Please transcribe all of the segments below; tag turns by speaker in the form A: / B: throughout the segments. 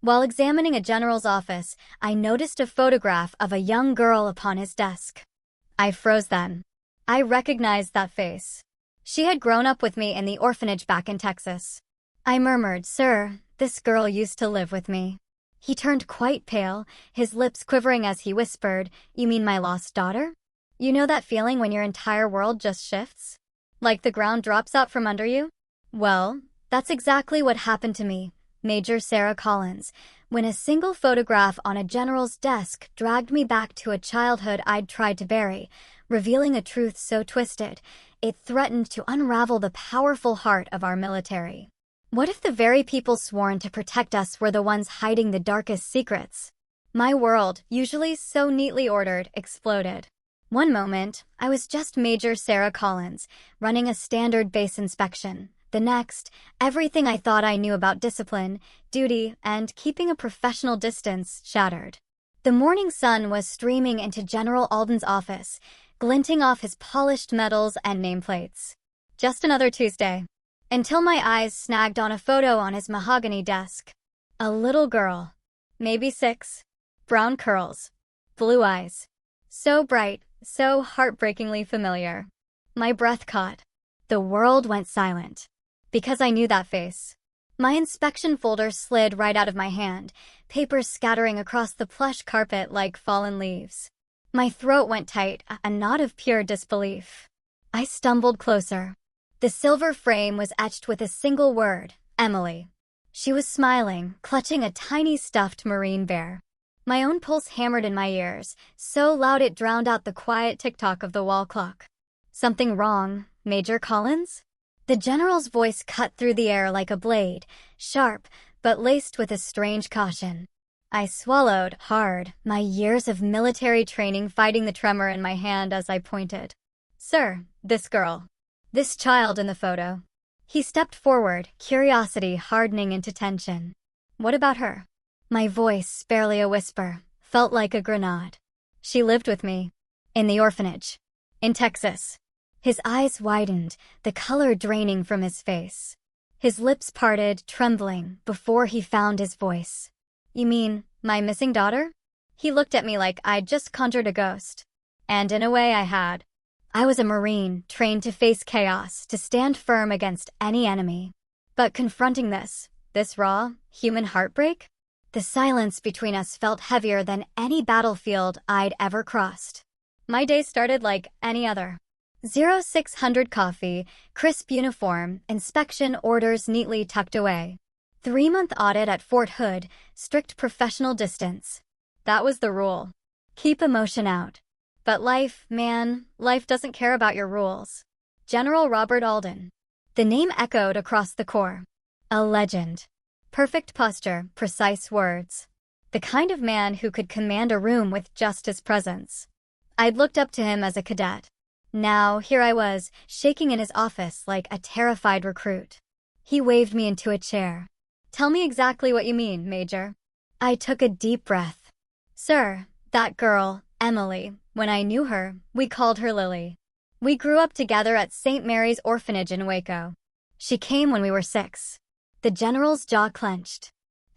A: While examining a general's office, I noticed a photograph of a young girl upon his desk. I froze then. I recognized that face. She had grown up with me in the orphanage back in Texas. I murmured, "Sir, this girl used to live with me." He turned quite pale, his lips quivering as he whispered, "You mean my lost daughter? You know that feeling when your entire world just shifts? Like the ground drops out from under you?" Well, that's exactly what happened to me, Major Sarah Collins, when a single photograph on a general's desk dragged me back to a childhood I'd tried to bury, revealing a truth so twisted, it threatened to unravel the powerful heart of our military. What if the very people sworn to protect us were the ones hiding the darkest secrets? My world, usually so neatly ordered, exploded. One moment, I was just Major Sarah Collins, running a standard base inspection. The next, everything I thought I knew about discipline, duty, and keeping a professional distance shattered. The morning sun was streaming into General Alden's office, glinting off his polished medals and nameplates. Just another Tuesday. Until my eyes snagged on a photo on his mahogany desk. A little girl, maybe 6, brown curls, blue eyes. So bright, so heartbreakingly familiar. My breath caught. The world went silent. Because I knew that face. My inspection folder slid right out of my hand, papers scattering across the plush carpet like fallen leaves. My throat went tight, a knot of pure disbelief. I stumbled closer. The silver frame was etched with a single word, Emily. She was smiling, clutching a tiny stuffed marine bear. My own pulse hammered in my ears, so loud it drowned out the quiet tick-tock of the wall clock. Something wrong, Major Collins? The general's voice cut through the air like a blade, sharp, but laced with a strange caution. I swallowed hard, my years of military training fighting the tremor in my hand as I pointed. "Sir, this girl. This child in the photo." He stepped forward, curiosity hardening into tension. "What about her?" My voice, barely a whisper, felt like a grenade. "She lived with me. In the orphanage. In Texas." His eyes widened, the color draining from his face. His lips parted, trembling, before he found his voice. "You mean, my missing daughter?" He looked at me like I'd just conjured a ghost. And in a way I had. I was a Marine, trained to face chaos, to stand firm against any enemy. But confronting this raw, human heartbreak? The silence between us felt heavier than any battlefield I'd ever crossed. My day started like any other. 0600 coffee, crisp uniform, inspection orders neatly tucked away. 3-month audit at Fort Hood, strict professional distance. That was the rule. Keep emotion out. But life, man, life doesn't care about your rules. General Robert Alden. The name echoed across the corps. A legend. Perfect posture, precise words. The kind of man who could command a room with just his presence. I'd looked up to him as a cadet. Now, here I was, shaking in his office like a terrified recruit. He waved me into a chair. "Tell me exactly what you mean, Major." I took a deep breath. "Sir, that girl, Emily, when I knew her, we called her Lily. We grew up together at St. Mary's Orphanage in Waco. She came when we were 6. The general's jaw clenched.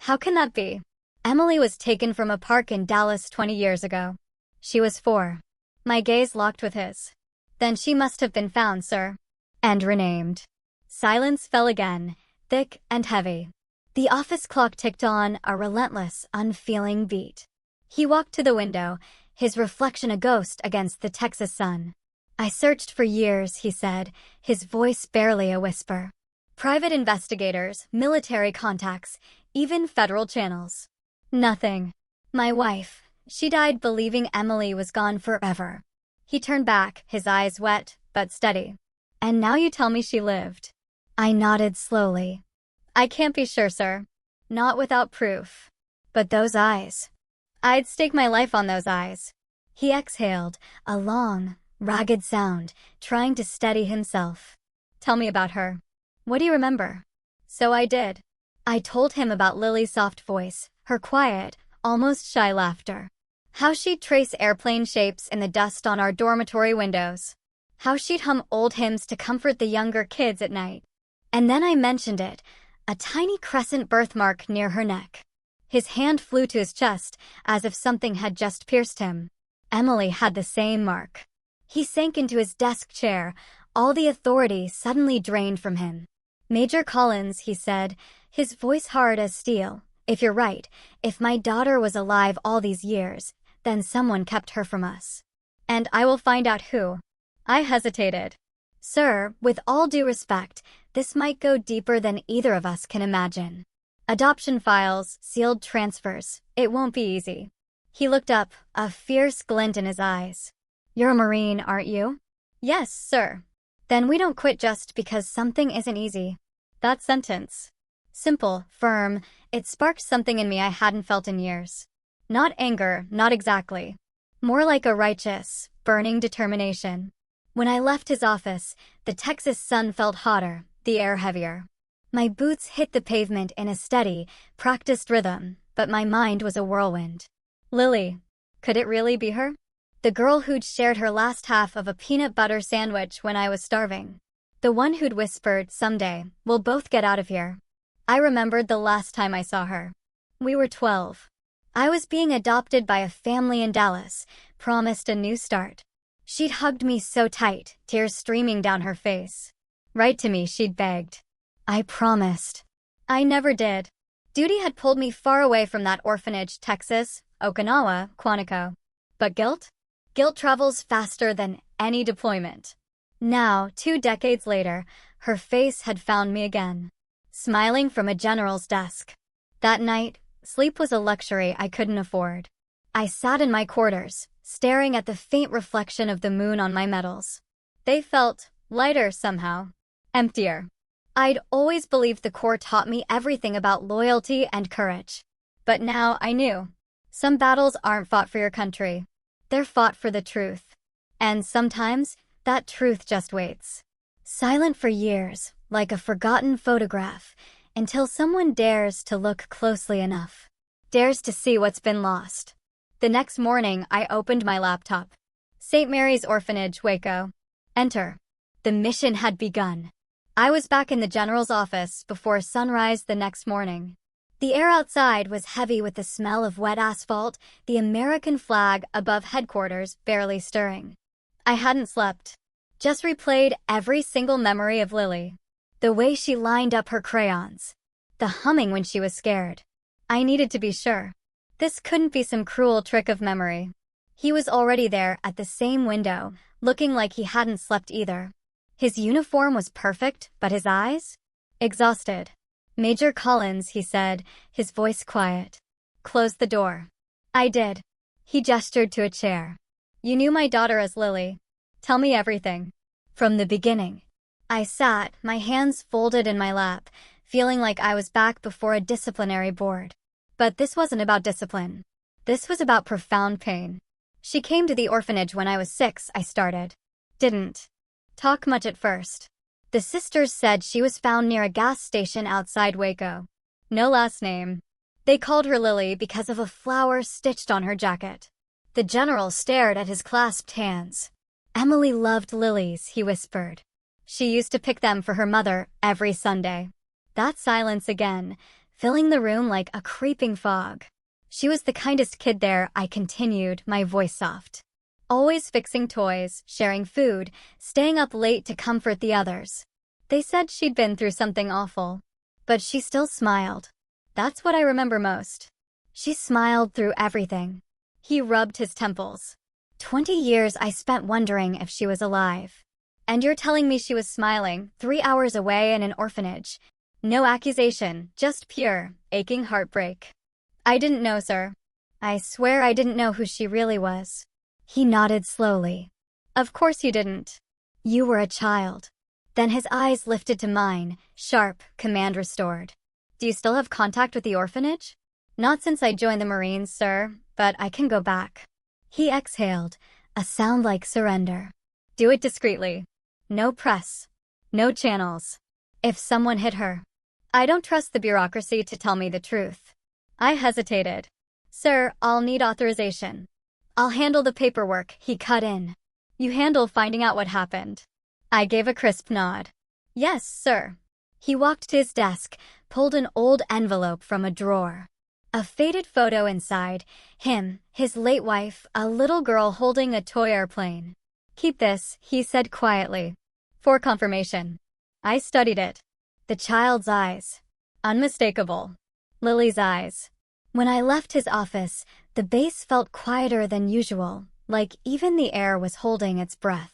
A: "How can that be? Emily was taken from a park in Dallas 20 years ago. She was 4. My gaze locked with his. "Then she must have been found, sir. And renamed." Silence fell again, thick and heavy. The office clock ticked on, a relentless, unfeeling beat. He walked to the window, his reflection a ghost against the Texas sun. "I searched for years," he said, his voice barely a whisper. "Private investigators, military contacts, even federal channels. Nothing. My wife, she died believing Emily was gone forever." He turned back, his eyes wet, but steady. "And now you tell me she lived." I nodded slowly. "I can't be sure, sir. Not without proof. But those eyes. I'd stake my life on those eyes." He exhaled, a long, ragged sound, trying to steady himself. "Tell me about her. What do you remember?" So I did. I told him about Lily's soft voice, her quiet, almost shy laughter. How she'd trace airplane shapes in the dust on our dormitory windows. How she'd hum old hymns to comfort the younger kids at night. And then I mentioned it, a tiny crescent birthmark near her neck. His hand flew to his chest, as if something had just pierced him. Emily had the same mark. He sank into his desk chair, all the authority suddenly drained from him. "Major Collins," he said, his voice hard as steel, "if you're right, if my daughter was alive all these years, then someone kept her from us. And I will find out who." I hesitated. "Sir, with all due respect, this might go deeper than either of us can imagine. Adoption files, sealed transfers, it won't be easy." He looked up, a fierce glint in his eyes. "You're a Marine, aren't you?" "Yes, sir." "Then we don't quit just because something isn't easy." That sentence, simple, firm, it sparked something in me I hadn't felt in years. Not anger, not exactly. More like a righteous, burning determination. When I left his office, the Texas sun felt hotter, the air heavier. My boots hit the pavement in a steady, practiced rhythm, but my mind was a whirlwind. Lily. Could it really be her? The girl who'd shared her last half of a peanut butter sandwich when I was starving. The one who'd whispered, "Someday, we'll both get out of here." I remembered the last time I saw her. We were 12. I was being adopted by a family in Dallas, promised a new start. She'd hugged me so tight, tears streaming down her face. Write to me, she'd begged. I promised. I never did. Duty had pulled me far away from that orphanage, Texas, Okinawa, Quantico. But guilt? Guilt travels faster than any deployment. Now, 2 decades later, her face had found me again, smiling from a general's desk. That night, sleep was a luxury I couldn't afford. I sat in my quarters, staring at the faint reflection of the moon on my medals. They felt lighter somehow, emptier. I'd always believed the Corps taught me everything about loyalty and courage. But now I knew. Some battles aren't fought for your country. They're fought for the truth. And sometimes, that truth just waits. Silent for years, like a forgotten photograph, until someone dares to look closely enough. Dares to see what's been lost. The next morning, I opened my laptop. St. Mary's Orphanage, Waco. Enter. The mission had begun. I was back in the general's office before sunrise the next morning. The air outside was heavy with the smell of wet asphalt, the American flag above headquarters barely stirring. I hadn't slept. Just replayed every single memory of Lily. The way she lined up her crayons. The humming when she was scared. I needed to be sure. This couldn't be some cruel trick of memory. He was already there at the same window, looking like he hadn't slept either. His uniform was perfect, but his eyes? Exhausted. "Major Collins," he said, his voice quiet. "Close the door." I did. He gestured to a chair. "You knew my daughter as Lily. Tell me everything. From the beginning." I sat, my hands folded in my lap, feeling like I was back before a disciplinary board. But this wasn't about discipline. This was about profound pain. "She came to the orphanage when I was 6, I started. Didn't talk much at first. The sisters said she was found near a gas station outside Waco. No last name. They called her Lily because of a flower stitched on her jacket." The general stared at his clasped hands. "Emily loved lilies," he whispered. "She used to pick them for her mother every Sunday." That silence again, filling the room like a creeping fog. "She was the kindest kid there," I continued, my voice soft. "Always fixing toys, sharing food, staying up late to comfort the others. They said she'd been through something awful. But she still smiled. That's what I remember most. She smiled through everything." He rubbed his temples. 20 years I spent wondering if she was alive. And you're telling me she was smiling, 3 hours away in an orphanage. No accusation, just pure, aching heartbreak. "I didn't know, sir. I swear I didn't know who she really was." He nodded slowly. "Of course you didn't. You were a child." Then his eyes lifted to mine, sharp, command restored. "Do you still have contact with the orphanage?" "Not since I joined the Marines, sir, but I can go back." He exhaled, a sound like surrender. "Do it discreetly. No press. No channels. If someone hit her. I don't trust the bureaucracy to tell me the truth." I hesitated. "Sir, I'll need authorization." "I'll handle the paperwork," he cut in. "You handle finding out what happened." I gave a crisp nod. "Yes, sir." He walked to his desk, pulled an old envelope from a drawer. A faded photo inside. Him, his late wife, a little girl holding a toy airplane. "Keep this," he said quietly. "For confirmation." I studied it. The child's eyes. Unmistakable. Lily's eyes. When I left his office, the base felt quieter than usual, like even the air was holding its breath.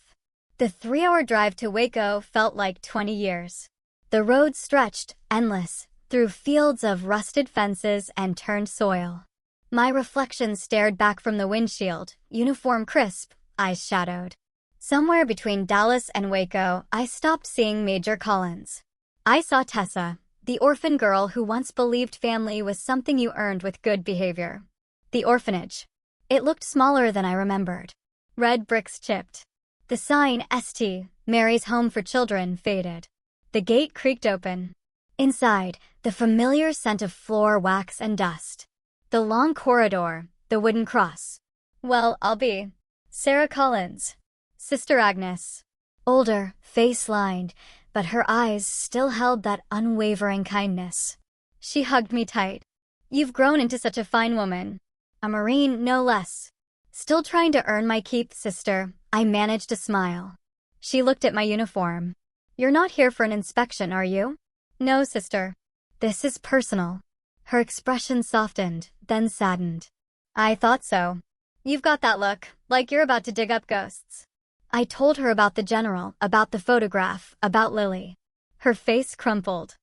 A: The 3-hour drive to Waco felt like 20 years. The road stretched, endless, through fields of rusted fences and turned soil. My reflection stared back from the windshield, uniform crisp, eyes shadowed. Somewhere between Dallas and Waco, I stopped seeing Major Collins. I saw Tessa, the orphan girl who once believed family was something you earned with good behavior. The orphanage. It looked smaller than I remembered. Red bricks chipped. The sign "St. Mary's Home for Children" faded. The gate creaked open. Inside, the familiar scent of floor wax and dust. The long corridor, the wooden cross. "Well, I'll be Sarah Collins. Sister Agnes." Older, face lined, but her eyes still held that unwavering kindness. She hugged me tight. "You've grown into such a fine woman. A Marine, no less." "Still trying to earn my keep, sister," I managed a smile. She looked at my uniform. "You're not here for an inspection, are you?" "No, sister. This is personal." Her expression softened, then saddened. "I thought so. You've got that look, like you're about to dig up ghosts." I told her about the general, about the photograph, about Lily. Her face crumpled.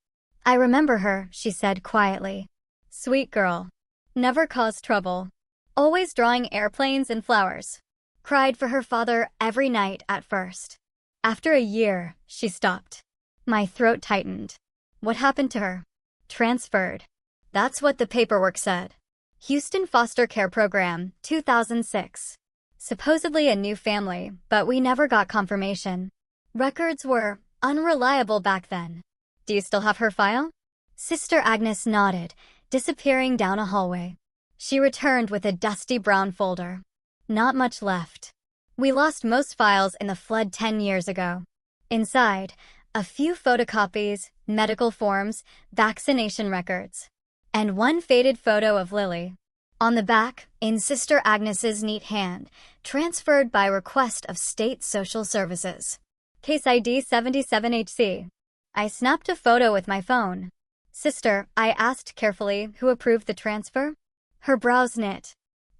A: "I remember her," she said quietly. "Sweet girl. Never caused trouble. Always drawing airplanes and flowers. Cried for her father every night at first. After a year, she stopped." My throat tightened. "What happened to her?" "Transferred." That's what the paperwork said. "Houston Foster Care Program, 2006. Supposedly a new family, but we never got confirmation. Records were unreliable back then." "Do you still have her file?" Sister Agnes nodded, disappearing down a hallway. She returned with a dusty brown folder. "Not much left. We lost most files in the flood 10 years ago." Inside, a few photocopies, medical forms, vaccination records. And one faded photo of Lily. On the back, in Sister Agnes's neat hand, "Transferred by request of State Social Services. Case ID 77HC. I snapped a photo with my phone. "Sister," I asked carefully, "who approved the transfer?" Her brows knit.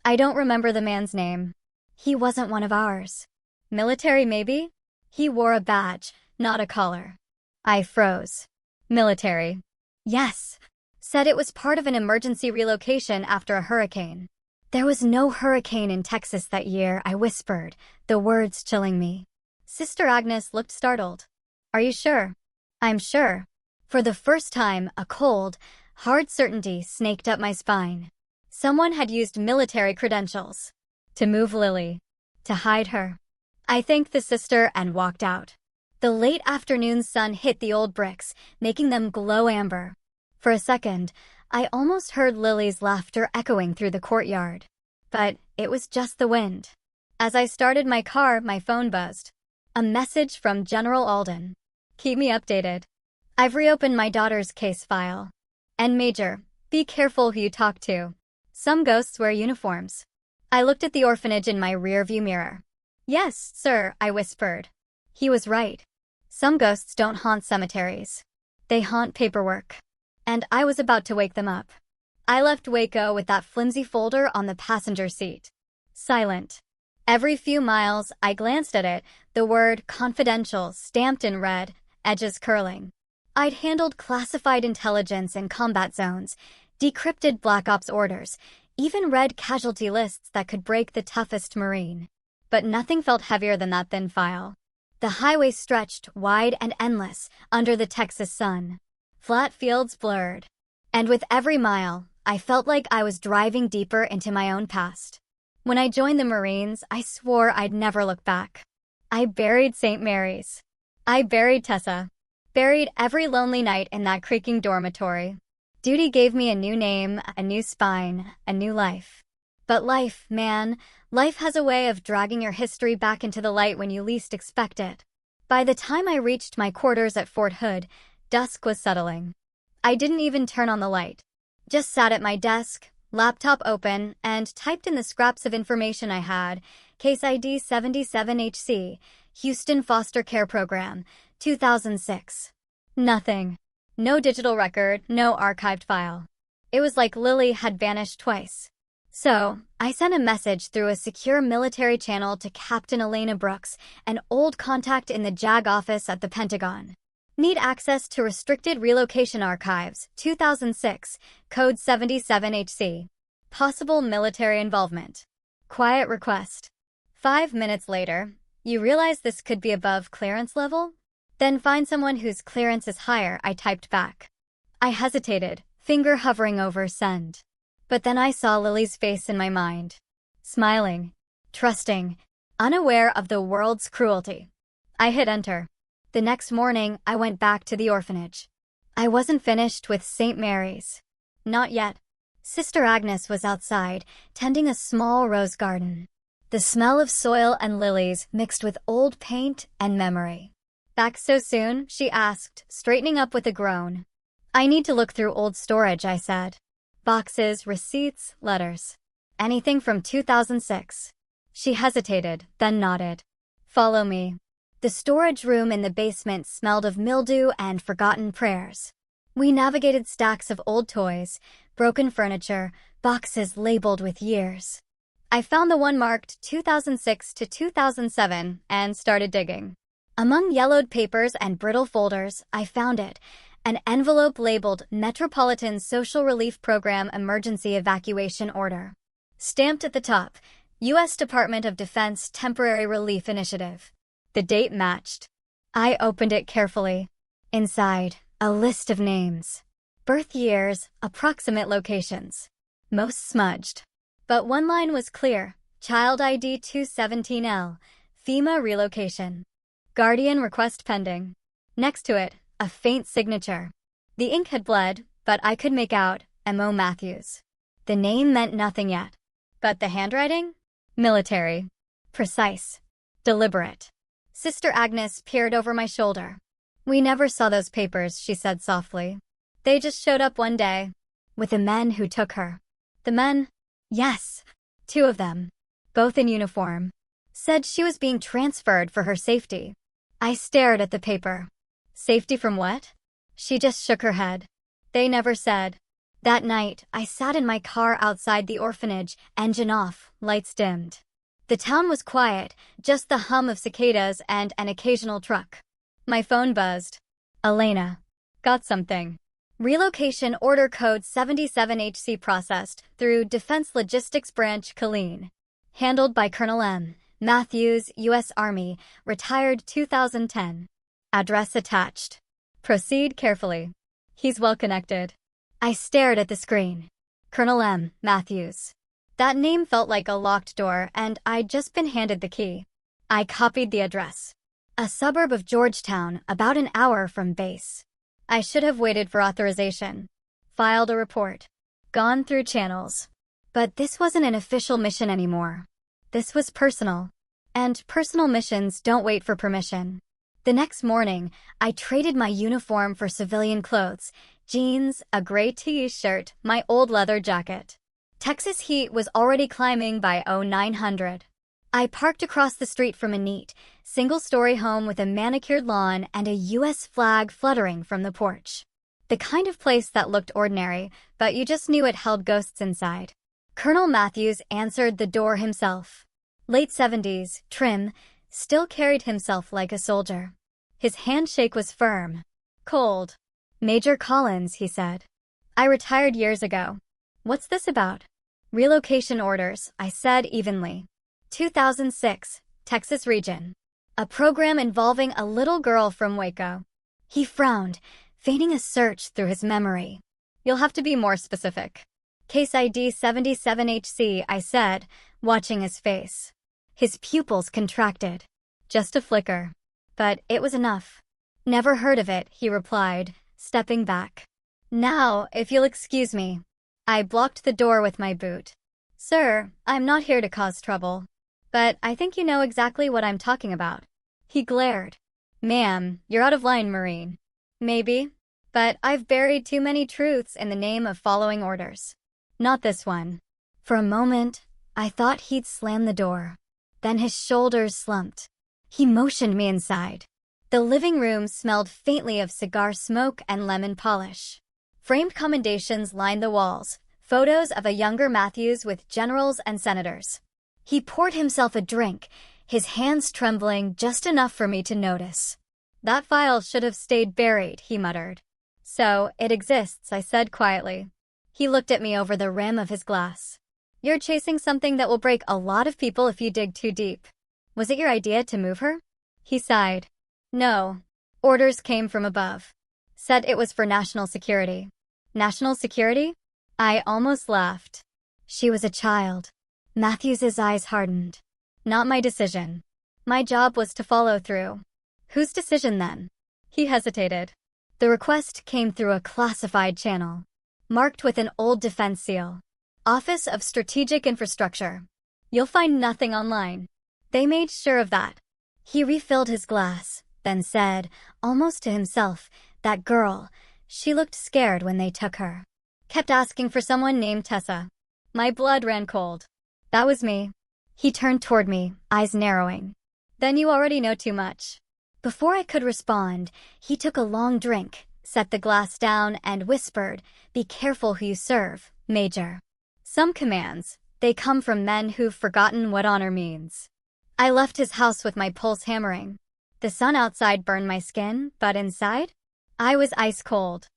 A: "I don't remember the man's name. He wasn't one of ours." "Military, maybe?" "He wore a badge, not a collar." I froze. "Military." "Yes." Said it was part of an emergency relocation after a hurricane. "There was no hurricane in Texas that year," I whispered, the words chilling me. Sister Agnes looked startled. "Are you sure?" "I'm sure." For the first time, a cold, hard certainty snaked up my spine. Someone had used military credentials. To move Lily. To hide her. I thanked the sister and walked out. The late afternoon sun hit the old bricks, making them glow amber. For a second, I almost heard Lily's laughter echoing through the courtyard. But it was just the wind. As I started my car, my phone buzzed. A message from General Alden. "Keep me updated. I've reopened my daughter's case file. And Major, be careful who you talk to. Some ghosts wear uniforms." I looked at the orphanage in my rearview mirror. "Yes, sir," I whispered. He was right. Some ghosts don't haunt cemeteries. They haunt paperwork. And I was about to wake them up. I left Waco with that flimsy folder on the passenger seat. Silent. Every few miles, I glanced at it, the word "confidential" stamped in red, edges curling. I'd handled classified intelligence in combat zones, decrypted Black Ops orders, even read casualty lists that could break the toughest Marine. But nothing felt heavier than that thin file. The highway stretched wide and endless under the Texas sun. Flat fields blurred. And with every mile, I felt like I was driving deeper into my own past. When I joined the Marines, I swore I'd never look back. I buried St. Mary's. I buried Tessa. Buried every lonely night in that creaking dormitory. Duty gave me a new name, a new spine, a new life. But life, man, life has a way of dragging your history back into the light when you least expect it. By the time I reached my quarters at Fort Hood, dusk was settling. I didn't even turn on the light. Just sat at my desk, laptop open, and typed in the scraps of information I had. Case ID 77HC, Houston Foster Care Program, 2006. Nothing. No digital record, no archived file. It was like Lily had vanished twice. So, I sent a message through a secure military channel to Captain Elena Brooks, an old contact in the JAG office at the Pentagon. Need access to restricted relocation archives, 2006, code 77HC. Possible military involvement. Quiet request. 5 minutes later, you realize this could be above clearance level? Then find someone whose clearance is higher, I typed back. I hesitated, finger hovering over send. But then I saw Lily's face in my mind. Smiling, trusting, unaware of the world's cruelty. I hit enter. The next morning, I went back to the orphanage. I wasn't finished with St. Mary's. Not yet. Sister Agnes was outside, tending a small rose garden. The smell of soil and lilies mixed with old paint and memory. Back so soon? She asked, straightening up with a groan. I need to look through old storage, I said. Boxes, receipts, letters. Anything from 2006. She hesitated, then nodded. Follow me. The storage room in the basement smelled of mildew and forgotten prayers. We navigated stacks of old toys, broken furniture, boxes labeled with years. I found the one marked 2006 to 2007 and started digging. Among yellowed papers and brittle folders, I found it. An envelope labeled Metropolitan Social Relief Program Emergency Evacuation Order. Stamped at the top, U.S. Department of Defense Temporary Relief Initiative. The date matched. I opened it carefully. Inside, a list of names. Birth years, approximate locations. Most smudged. But one line was clear. Child ID 217L. FEMA relocation. Guardian request pending. Next to it, a faint signature. The ink had bled, but I could make out M.O. Matthews. The name meant nothing yet. But the handwriting? Military. Precise. Deliberate. Sister Agnes peered over my shoulder. We never saw those papers, she said softly. They just showed up one day. With the men who took her. The men? Yes. 2 of them. Both in uniform. Said she was being transferred for her safety. I stared at the paper. Safety from what? She just shook her head. They never said. That night, I sat in my car outside the orphanage, engine off, lights dimmed. The town was quiet, just the hum of cicadas and an occasional truck. My phone buzzed. Elena. Got something. Relocation Order Code 77HC processed through Defense Logistics Branch, Killeen. Handled by Colonel M. Matthews, U.S. Army, retired 2010. Address attached. Proceed carefully. He's well connected. I stared at the screen. Colonel M. Matthews. That name felt like a locked door, and I'd just been handed the key. I copied the address. A suburb of Georgetown, about an hour from base. I should have waited for authorization. Filed a report. Gone through channels. But this wasn't an official mission anymore. This was personal. And personal missions don't wait for permission. The next morning, I traded my uniform for civilian clothes, jeans, a gray t-shirt, my old leather jacket. Texas heat was already climbing by 0900. I parked across the street from a neat, single-story home with a manicured lawn and a U.S. flag fluttering from the porch. The kind of place that looked ordinary, but you just knew it held ghosts inside. Colonel Matthews answered the door himself. Late 70s, trim, still carried himself like a soldier. His handshake was firm. Cold. Major Collins, he said. I retired years ago. What's this about? Relocation orders, I said evenly. 2006, Texas region. A program involving a little girl from Waco. He frowned, feigning a search through his memory. You'll have to be more specific. Case ID 77HC, I said, watching his face. His pupils contracted. Just a flicker. But it was enough. Never heard of it, he replied, stepping back. Now, if you'll excuse me. I blocked the door with my boot. Sir, I'm not here to cause trouble. But I think you know exactly what I'm talking about. He glared. Ma'am, you're out of line, Marine. Maybe. But I've buried too many truths in the name of following orders. Not this one. For a moment, I thought he'd slam the door. Then his shoulders slumped. He motioned me inside. The living room smelled faintly of cigar smoke and lemon polish. Framed commendations lined the walls, photos of a younger Matthews with generals and senators. He poured himself a drink, his hands trembling just enough for me to notice. That file should have stayed buried, he muttered. So, it exists, I said quietly. He looked at me over the rim of his glass. You're chasing something that will break a lot of people if you dig too deep. Was it your idea to move her? He sighed. No. Orders came from above. Said it was for national security. National security? I almost laughed. She was a child. Matthews's eyes hardened. Not my decision. My job was to follow through. Whose decision then? He hesitated. The request came through a classified channel, marked with an old defense seal. Office of Strategic Infrastructure. You'll find nothing online. They made sure of that. He refilled his glass, then said, almost to himself, that girl, she looked scared when they took her. Kept asking for someone named Tessa. My blood ran cold. That was me. He turned toward me, eyes narrowing. Then you already know too much. Before I could respond, he took a long drink, set the glass down, and whispered, Be careful who you serve, Major. Some commands, they come from men who've forgotten what honor means. I left his house with my pulse hammering. The sun outside burned my skin, but inside? I was ice cold.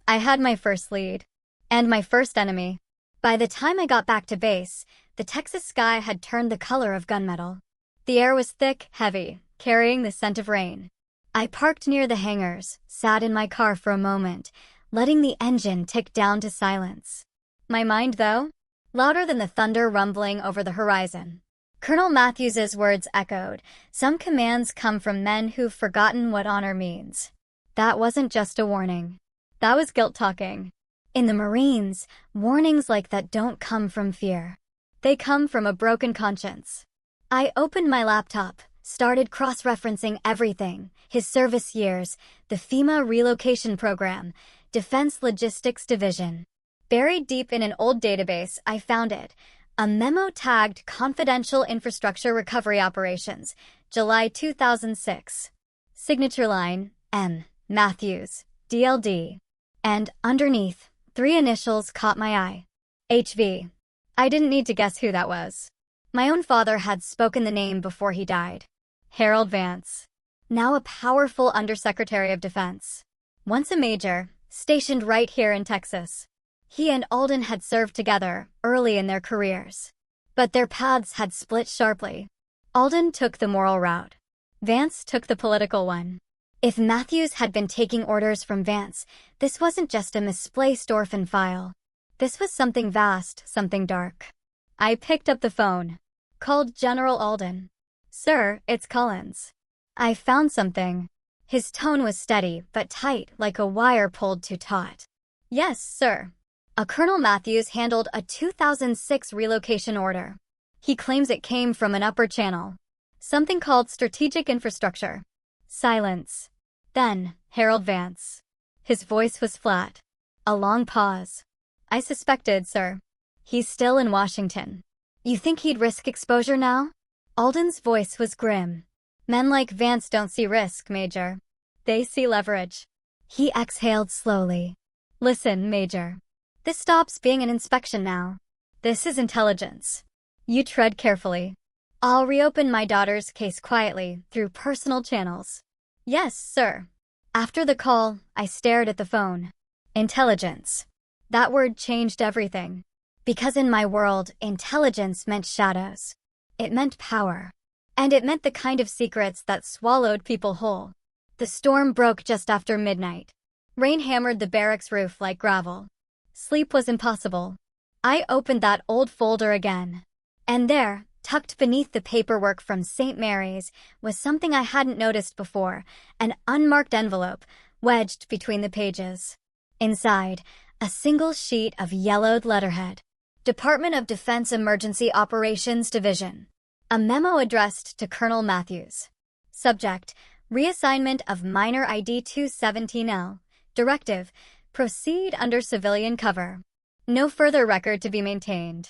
A: I had my first lead. And my first enemy. By the time I got back to base, the Texas sky had turned the color of gunmetal. The air was thick, heavy, carrying the scent of rain. I parked near the hangars, sat in my car for a moment, letting the engine tick down to silence. My mind, though, louder than the thunder rumbling over the horizon. Colonel Matthews's words echoed, Some commands come from men who've forgotten what honor means. That wasn't just a warning. That was guilt talking. In the Marines, warnings like that don't come from fear. They come from a broken conscience. I opened my laptop, started cross-referencing everything, his service years, the FEMA relocation program, Defense Logistics Division. Buried deep in an old database, I found it. A memo tagged Confidential Infrastructure Recovery Operations, July 2006. Signature line, M. Matthews, DLD. And underneath, 3 initials caught my eye. HV. I didn't need to guess who that was. My own father had spoken the name before he died. Harold Vance. Now a powerful Undersecretary of Defense. Once a major, stationed right here in Texas. He and Alden had served together early in their careers. But their paths had split sharply. Alden took the moral route. Vance took the political one. If Matthews had been taking orders from Vance, this wasn't just a misplaced orphan file. This was something vast, something dark. I picked up the phone. Called General Alden. Sir, it's Collins. I found something. His tone was steady, but tight, like a wire pulled too taut. Yes, sir. A Colonel Matthews handled a 2006 relocation order. He claims it came from an upper channel. Something called Strategic Infrastructure. Silence. Then, Harold Vance. His voice was flat. A long pause. I suspected, sir. He's still in Washington. You think he'd risk exposure now? Alden's voice was grim. Men like Vance don't see risk, Major. They see leverage. He exhaled slowly. Listen, Major. This stops being an inspection now. This is intelligence. You tread carefully. I'll reopen my daughter's case quietly, through personal channels. Yes, sir. After the call, I stared at the phone. Intelligence. That word changed everything. Because in my world, intelligence meant shadows. It meant power. And it meant the kind of secrets that swallowed people whole. The storm broke just after midnight. Rain hammered the barracks roof like gravel. Sleep was impossible. I opened that old folder again. And there, tucked beneath the paperwork from St. Mary's, was something I hadn't noticed before, an unmarked envelope, wedged between the pages. Inside, a single sheet of yellowed letterhead. Department of Defense Emergency Operations Division. A memo addressed to Colonel Matthews. Subject, Reassignment of Minor ID 217L, Directive: proceed under civilian cover. No further record to be maintained.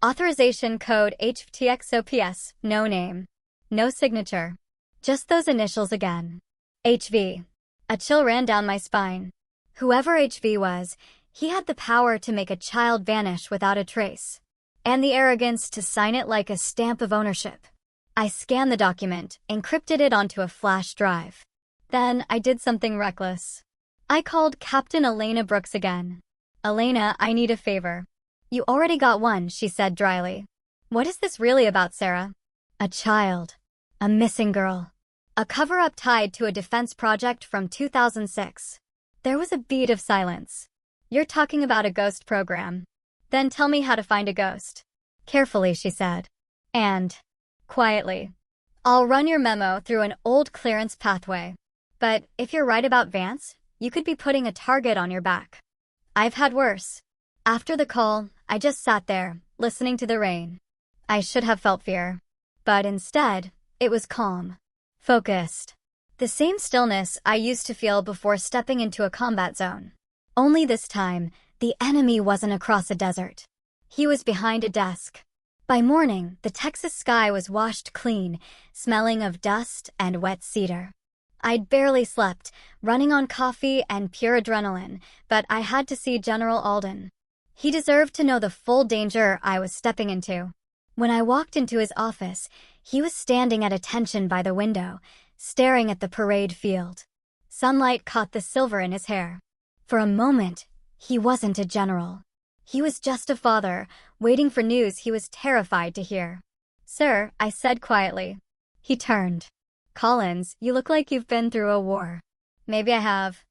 A: Authorization code HTXOPS, no name. No signature. Just those initials again. HV. A chill ran down my spine. Whoever HV was, he had the power to make a child vanish without a trace. And the arrogance to sign it like a stamp of ownership. I scanned the document, encrypted it onto a flash drive. Then I did something reckless. I called Captain Elena Brooks again. Elena, I need a favor. You already got one, she said dryly. What is this really about, Sarah? A child. A missing girl. A cover-up tied to a defense project from 2006. There was a beat of silence. You're talking about a ghost program. Then tell me how to find a ghost. Carefully, she said. And quietly. I'll run your memo through an old clearance pathway. But if you're right about Vance, you could be putting a target on your back. I've had worse. After the call, I just sat there, listening to the rain. I should have felt fear. But instead, it was calm. Focused. The same stillness I used to feel before stepping into a combat zone. Only this time, the enemy wasn't across a desert. He was behind a desk. By morning, the Texas sky was washed clean, smelling of dust and wet cedar. I'd barely slept, running on coffee and pure adrenaline, but I had to see General Alden. He deserved to know the full danger I was stepping into. When I walked into his office, he was standing at attention by the window, staring at the parade field. Sunlight caught the silver in his hair. For a moment, he wasn't a general. He was just a father, waiting for news he was terrified to hear. Sir, I said quietly. He turned. Collins, you look like you've been through a war. Maybe I have.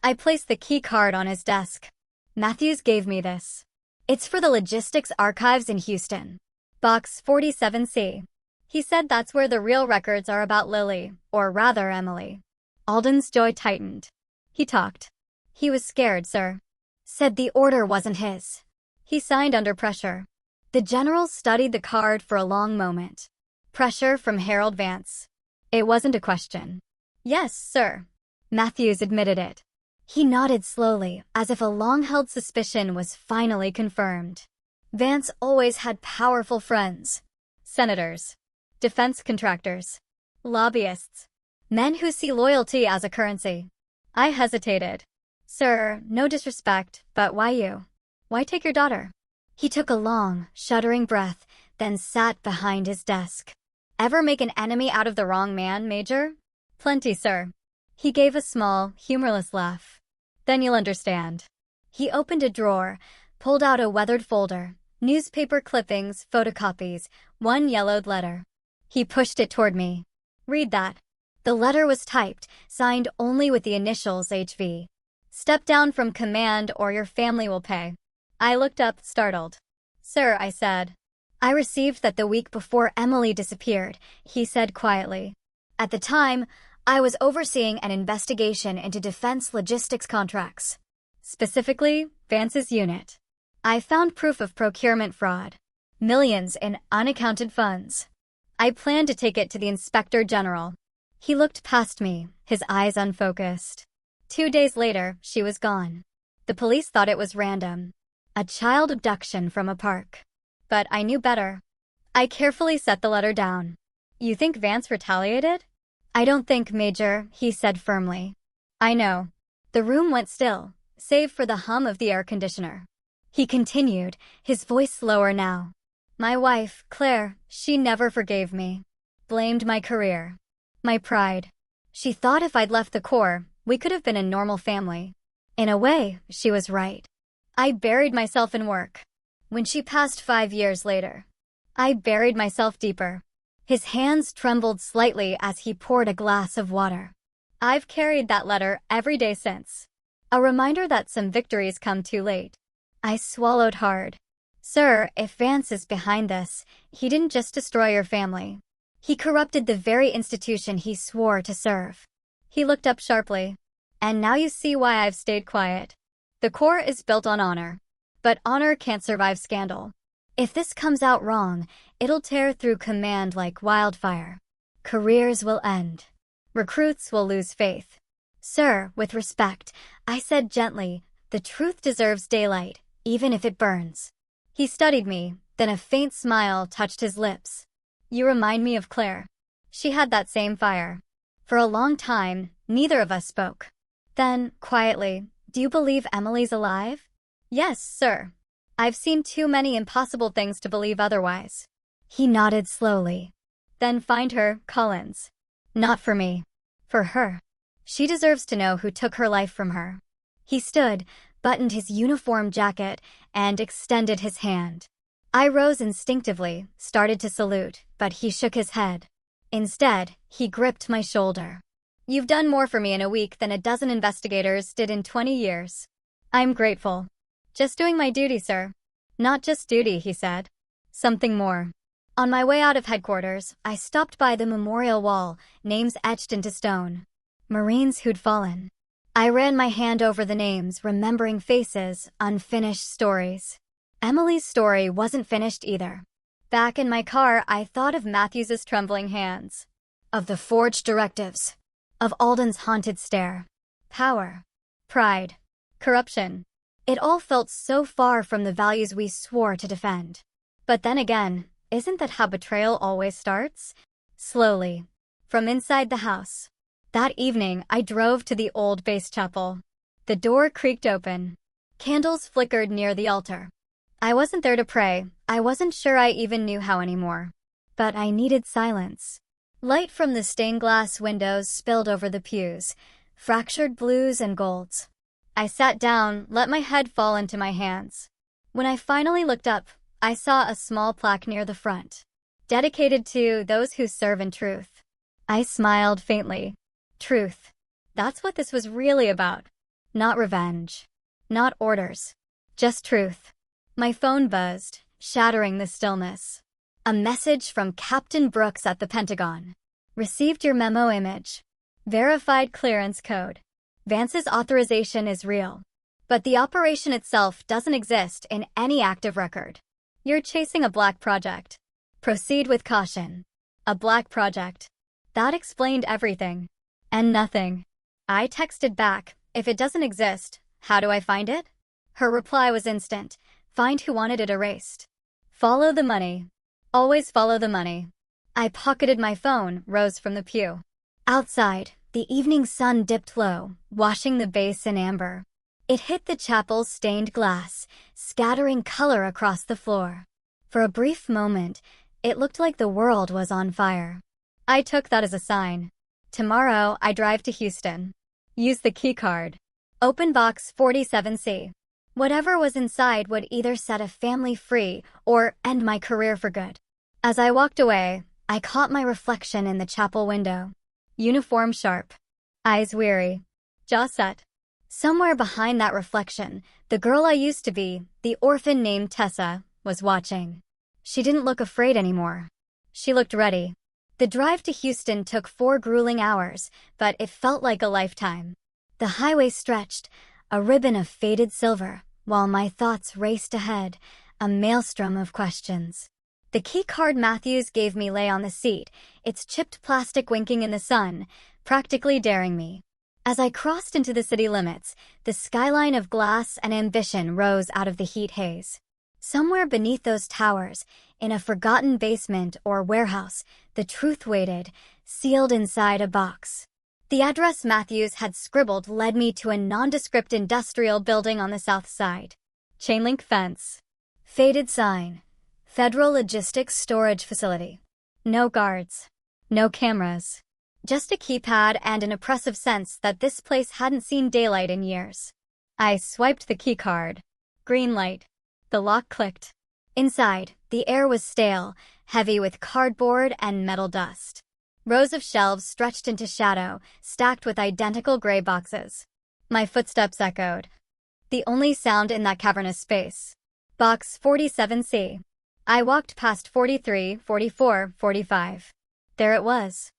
A: I placed the key card on his desk. Matthews gave me this. It's for the logistics archives in Houston. Box 47C. He said that's where the real records are about Lily, or rather Emily. Alden's jaw tightened. He talked. He was scared, sir. Said the order wasn't his. He signed under pressure. The general studied the card for a long moment. Pressure from Harold Vance. It wasn't a question. Yes, sir. Matthews admitted it. He nodded slowly, as if a long-held suspicion was finally confirmed. Vance always had powerful friends. Senators. Defense contractors. Lobbyists. Men who see loyalty as a currency. I hesitated. Sir, no disrespect, but why you? Why take your daughter? He took a long, shuddering breath, then sat behind his desk. Ever make an enemy out of the wrong man, Major? Plenty, sir. He gave a small, humorless laugh. Then you'll understand. He opened a drawer, pulled out a weathered folder, newspaper clippings, photocopies, one yellowed letter. He pushed it toward me. Read that. The letter was typed, signed only with the initials HV. Step down from command or your family will pay. I looked up, startled. Sir, I said. I received that the week before Emily disappeared, he said quietly. At the time, I was overseeing an investigation into defense logistics contracts. Specifically, Vance's unit. I found proof of procurement fraud. Millions in unaccounted funds. I planned to take it to the Inspector General. He looked past me, his eyes unfocused. 2 days later, she was gone. The police thought it was random. A child abduction from a park. But I knew better. I carefully set the letter down. You think Vance retaliated? I don't think, Major, he said firmly. I know. The room went still, save for the hum of the air conditioner. He continued, his voice slower now. My wife, Claire, she never forgave me. Blamed my career. My pride. She thought if I'd left the Corps, we could have been a normal family. In a way, she was right. I buried myself in work. When she passed 5 years later, I buried myself deeper. His hands trembled slightly as he poured a glass of water. I've carried that letter every day since. A reminder that some victories come too late. I swallowed hard. Sir, if Vance is behind this, he didn't just destroy your family. He corrupted the very institution he swore to serve. He looked up sharply. And now you see why I've stayed quiet. The Corps is built on honor. But honor can't survive scandal. If this comes out wrong, it'll tear through command like wildfire. Careers will end. Recruits will lose faith. Sir, with respect, I said gently, the truth deserves daylight, even if it burns. He studied me, then a faint smile touched his lips. You remind me of Claire. She had that same fire. For a long time, neither of us spoke. Then, quietly, do you believe Emily's alive? Yes, sir. I've seen too many impossible things to believe otherwise. He nodded slowly. Then find her, Collins. Not for me. For her. She deserves to know who took her life from her. He stood, buttoned his uniform jacket, and extended his hand. I rose instinctively, started to salute, but he shook his head. Instead, he gripped my shoulder. You've done more for me in a week than a dozen investigators did in 20 years. I'm grateful. Just doing my duty, sir. Not just duty, he said. Something more. On my way out of headquarters, I stopped by the memorial wall, names etched into stone. Marines who'd fallen. I ran my hand over the names, remembering faces, unfinished stories. Emily's story wasn't finished either. Back in my car, I thought of Matthews's trembling hands. Of the forged directives. Of Alden's haunted stare. Power. Pride. Corruption. It all felt so far from the values we swore to defend. But then again, isn't that how betrayal always starts? Slowly. From inside the house. That evening, I drove to the old base chapel. The door creaked open. Candles flickered near the altar. I wasn't there to pray. I wasn't sure I even knew how anymore. But I needed silence. Light from the stained glass windows spilled over the pews, fractured blues and golds. I sat down, let my head fall into my hands. When I finally looked up, I saw a small plaque near the front. Dedicated to those who serve in truth. I smiled faintly. Truth. That's what this was really about. Not revenge. Not orders. Just truth. My phone buzzed, shattering the stillness. A message from Captain Brooks at the Pentagon. Received your memo image. Verified clearance code. Vance's authorization is real. But the operation itself doesn't exist in any active record. You're chasing a black project. Proceed with caution. A black project. That explained everything. And nothing. I texted back, if it doesn't exist, how do I find it? Her reply was instant. Find who wanted it erased. Follow the money. Always follow the money. I pocketed my phone, rose from the pew. Outside, the evening sun dipped low, washing the base in amber. It hit the chapel's stained glass, scattering color across the floor. For a brief moment, it looked like the world was on fire. I took that as a sign. Tomorrow, I drive to Houston. Use the key card. Open box 47C. Whatever was inside would either set a family free or end my career for good. As I walked away, I caught my reflection in the chapel window. Uniform sharp. Eyes weary. Jaw set. Somewhere behind that reflection, the girl I used to be, the orphan named Tessa, was watching. She didn't look afraid anymore. She looked ready. The drive to Houston took 4 grueling hours, but it felt like a lifetime. The highway stretched, a ribbon of faded silver, while my thoughts raced ahead, a maelstrom of questions. The key card Matthews gave me lay on the seat, its chipped plastic winking in the sun, practically daring me. As I crossed into the city limits, the skyline of glass and ambition rose out of the heat haze. Somewhere beneath those towers, in a forgotten basement or warehouse, the truth waited, sealed inside a box. The address Matthews had scribbled led me to a nondescript industrial building on the south side. Chain-link fence. Faded sign. Federal Logistics Storage Facility. No guards. No cameras. Just a keypad and an oppressive sense that this place hadn't seen daylight in years. I swiped the keycard. Green light. The lock clicked. Inside, the air was stale, heavy with cardboard and metal dust. Rows of shelves stretched into shadow, stacked with identical gray boxes. My footsteps echoed. The only sound in that cavernous space. Box 47C. I walked past 43, 44, 45. There it was.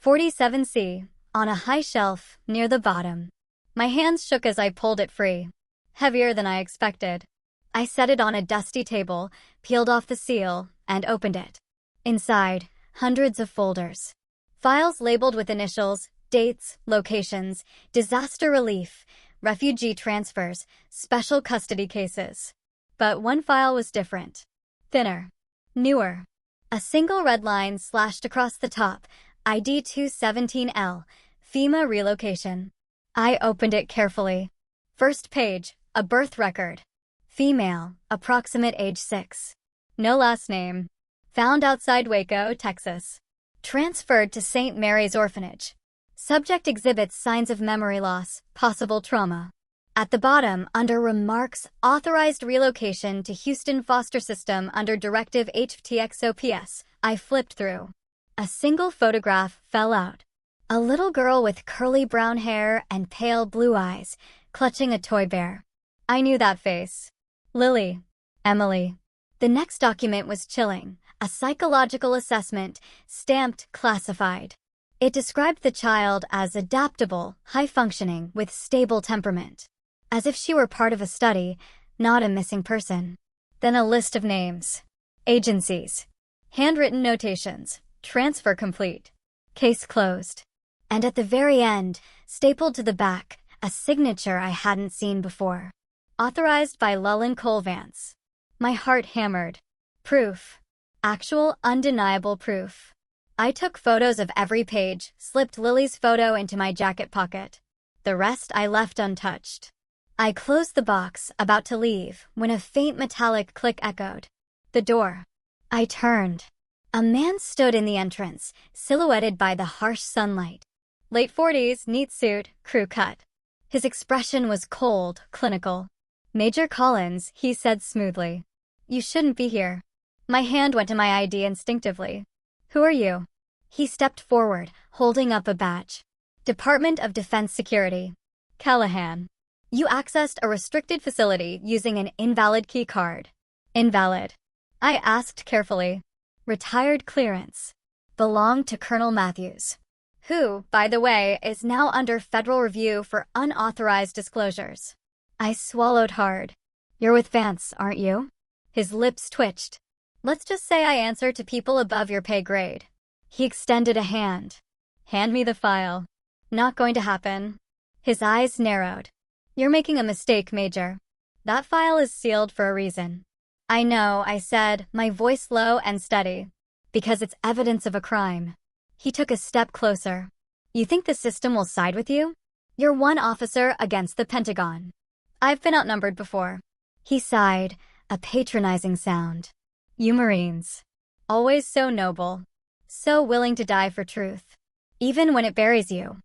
A: 47C, on a high shelf, near the bottom. My hands shook as I pulled it free. Heavier than I expected. I set it on a dusty table, peeled off the seal, and opened it. Inside, hundreds of folders. Files labeled with initials, dates, locations, disaster relief, refugee transfers, special custody cases. But one file was different. Thinner. Newer. A single red line slashed across the top, ID 217L, FEMA relocation. I opened it carefully. First page, a birth record. Female, approximate age 6. No last name. Found outside Waco, Texas. Transferred to St. Mary's Orphanage. Subject exhibits signs of memory loss, possible trauma. At the bottom, under Remarks, authorized relocation to Houston foster system under Directive HTXOPS, I flipped through. A single photograph fell out. A little girl with curly brown hair and pale blue eyes, clutching a toy bear. I knew that face. Lily. Emily. The next document was chilling, a psychological assessment, stamped classified. It described the child as adaptable, high-functioning, with stable temperament. As if she were part of a study, not a missing person. Then a list of names. Agencies. Handwritten notations. Transfer complete. Case closed. And at the very end, stapled to the back, a signature I hadn't seen before. Authorized by Llewellyn Colvance. My heart hammered. Proof. Actual, undeniable proof. I took photos of every page, slipped Lily's photo into my jacket pocket. The rest I left untouched. I closed the box, about to leave, when a faint metallic click echoed. The door. I turned. A man stood in the entrance, silhouetted by the harsh sunlight. Late 40s, neat suit, crew cut. His expression was cold, clinical. Major Collins, he said smoothly. You shouldn't be here. My hand went to my ID instinctively. Who are you? He stepped forward, holding up a badge. Department of Defense Security. Callahan. You accessed a restricted facility using an invalid key card. Invalid. I asked carefully. Retired clearance. Belonged to Colonel Matthews. Who, by the way, is now under federal review for unauthorized disclosures. I swallowed hard. You're with Vance, aren't you? His lips twitched. Let's just say I answer to people above your pay grade. He extended a hand. Hand me the file. Not going to happen. His eyes narrowed. You're making a mistake, Major. That file is sealed for a reason. I know, I said, my voice low and steady. Because it's evidence of a crime. He took a step closer. You think the system will side with you? You're one officer against the Pentagon. I've been outnumbered before. He sighed, a patronizing sound. You Marines. Always so noble. So willing to die for truth. Even when it buries you.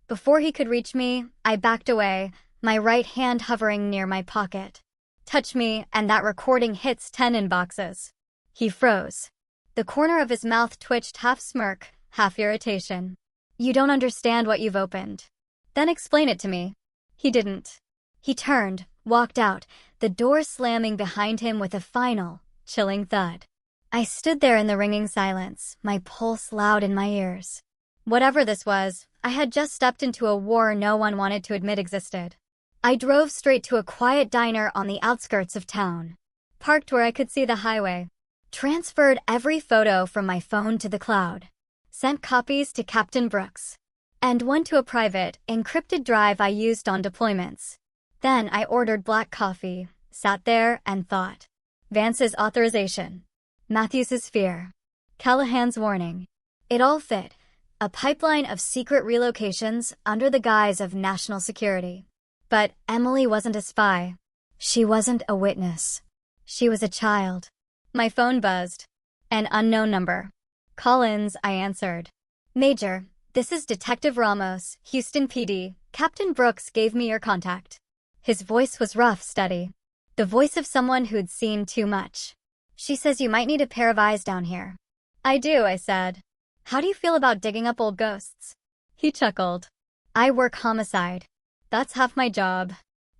A: Before he could reach me, I backed away, my right hand hovering near my pocket. Touch me, and that recording hits 10 inboxes. He froze. The corner of his mouth twitched half smirk, half irritation. You don't understand what you've opened. Then explain it to me. He didn't. He turned, walked out, the door slamming behind him with a final, chilling thud. I stood there in the ringing silence, my pulse loud in my ears. Whatever this was, I had just stepped into a war no one wanted to admit existed. I drove straight to a quiet diner on the outskirts of town. Parked where I could see the highway. Transferred every photo from my phone to the cloud. Sent copies to Captain Brooks. And one to a private, encrypted drive I used on deployments. Then I ordered black coffee, sat there and thought. Vance's authorization. Matthews's fear. Callahan's warning. It all fit. A pipeline of secret relocations under the guise of national security. But Emily wasn't a spy. She wasn't a witness. She was a child. My phone buzzed. An unknown number. Collins, I answered. Major, this is Detective Ramos, Houston PD. Captain Brooks gave me your contact. His voice was rough, steady. The voice of someone who'd seen too much. She says you might need a pair of eyes down here. I do, I said. How do you feel about digging up old ghosts? He chuckled. I work homicide. That's half my job.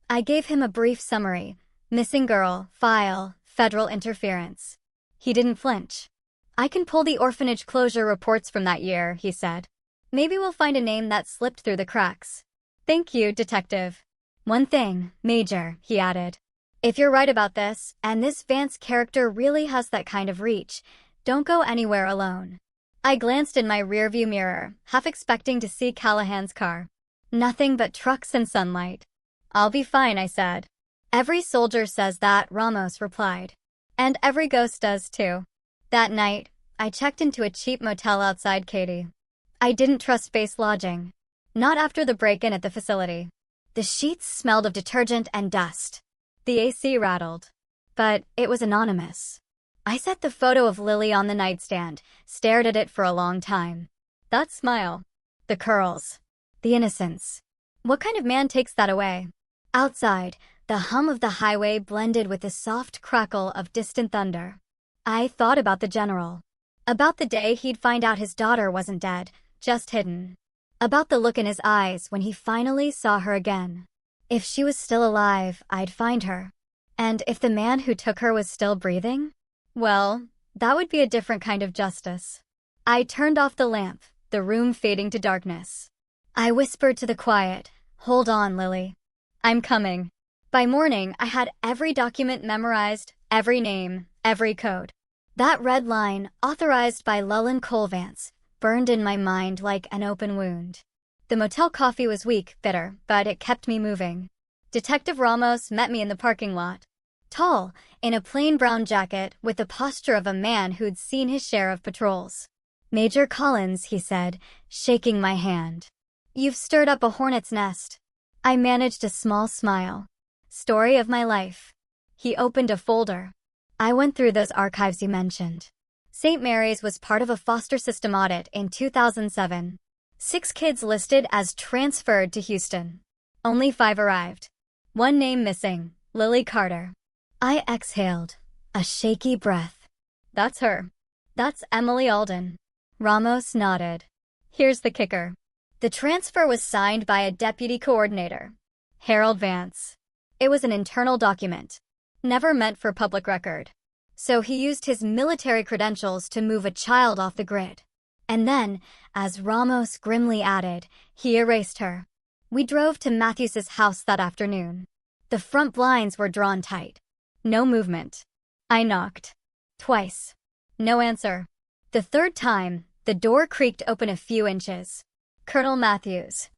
A: I gave him a brief summary. Missing girl, file, federal interference. He didn't flinch. I can pull the orphanage closure reports from that year, he said. Maybe we'll find a name that slipped through the cracks. Thank you, Detective. One thing, Major, he added. If you're right about this, and this Vance character really has that kind of reach, don't go anywhere alone. I glanced in my rearview mirror, half expecting to see Callahan's car. Nothing but trucks and sunlight. I'll be fine, I said. Every soldier says that, Ramos replied. And every ghost does too. That night, I checked into a cheap motel outside Katy. I didn't trust base lodging. Not after the break-in at the facility. The sheets smelled of detergent and dust. The AC rattled. But it was anonymous. I set the photo of Lily on the nightstand, stared at it for a long time. That smile. The curls. The innocence. What kind of man takes that away? Outside, the hum of the highway blended with the soft crackle of distant thunder. I thought about the general. About the day he'd find out his daughter wasn't dead, just hidden. About the look in his eyes when he finally saw her again. If she was still alive, I'd find her. And if the man who took her was still breathing? Well, that would be a different kind of justice. I turned off the lamp, the room fading to darkness. I whispered to the quiet, "Hold on, Lily. I'm coming." By morning, I had every document memorized, every name, every code. That red line, authorized by Llewellyn Colvance, burned in my mind like an open wound. The motel coffee was weak, bitter, but it kept me moving. Detective Ramos met me in the parking lot. Tall, in a plain brown jacket, with the posture of a man who'd seen his share of patrols. "Major Collins," he said, shaking my hand. "You've stirred up a hornet's nest." I managed a small smile. "Story of my life." He opened a folder. I went through those archives you mentioned. St. Mary's was part of a foster system audit in 2007. 6 kids listed as transferred to Houston. Only 5 arrived. One name missing, Lily Carter. I exhaled, a shaky breath. "That's her. That's Emily Alden." Ramos nodded. "Here's the kicker. The transfer was signed by a deputy coordinator, Harold Vance. It was an internal document, never meant for public record. So he used his military credentials to move a child off the grid. And then, as Ramos grimly added, he erased her. We drove to Matthews's house that afternoon. The front blinds were drawn tight. No movement. I knocked. Twice. No answer. The third time, the door creaked open a few inches. "Colonel Matthews."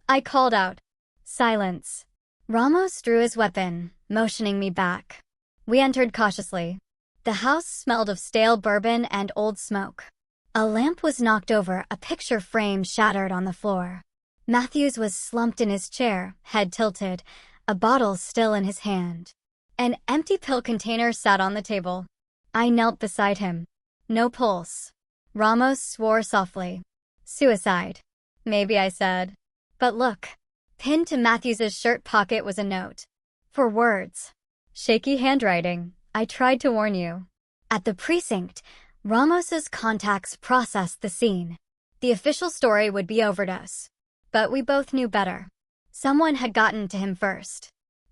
A: I called out. Silence. Ramos drew his weapon, motioning me back. We entered cautiously. The house smelled of stale bourbon and old smoke. A lamp was knocked over, a picture frame shattered on the floor. Matthews was slumped in his chair, head tilted, a bottle still in his hand. An empty pill container sat on the table. I knelt beside him. No pulse. Ramos swore softly. "Suicide." "Maybe," I said. "But look." Pinned to Matthews's shirt pocket was a note. For words. Shaky handwriting. "I tried to warn you." At the precinct, Ramos's contacts processed the scene. The official story would be overdose. But we both knew better. Someone had gotten to him first.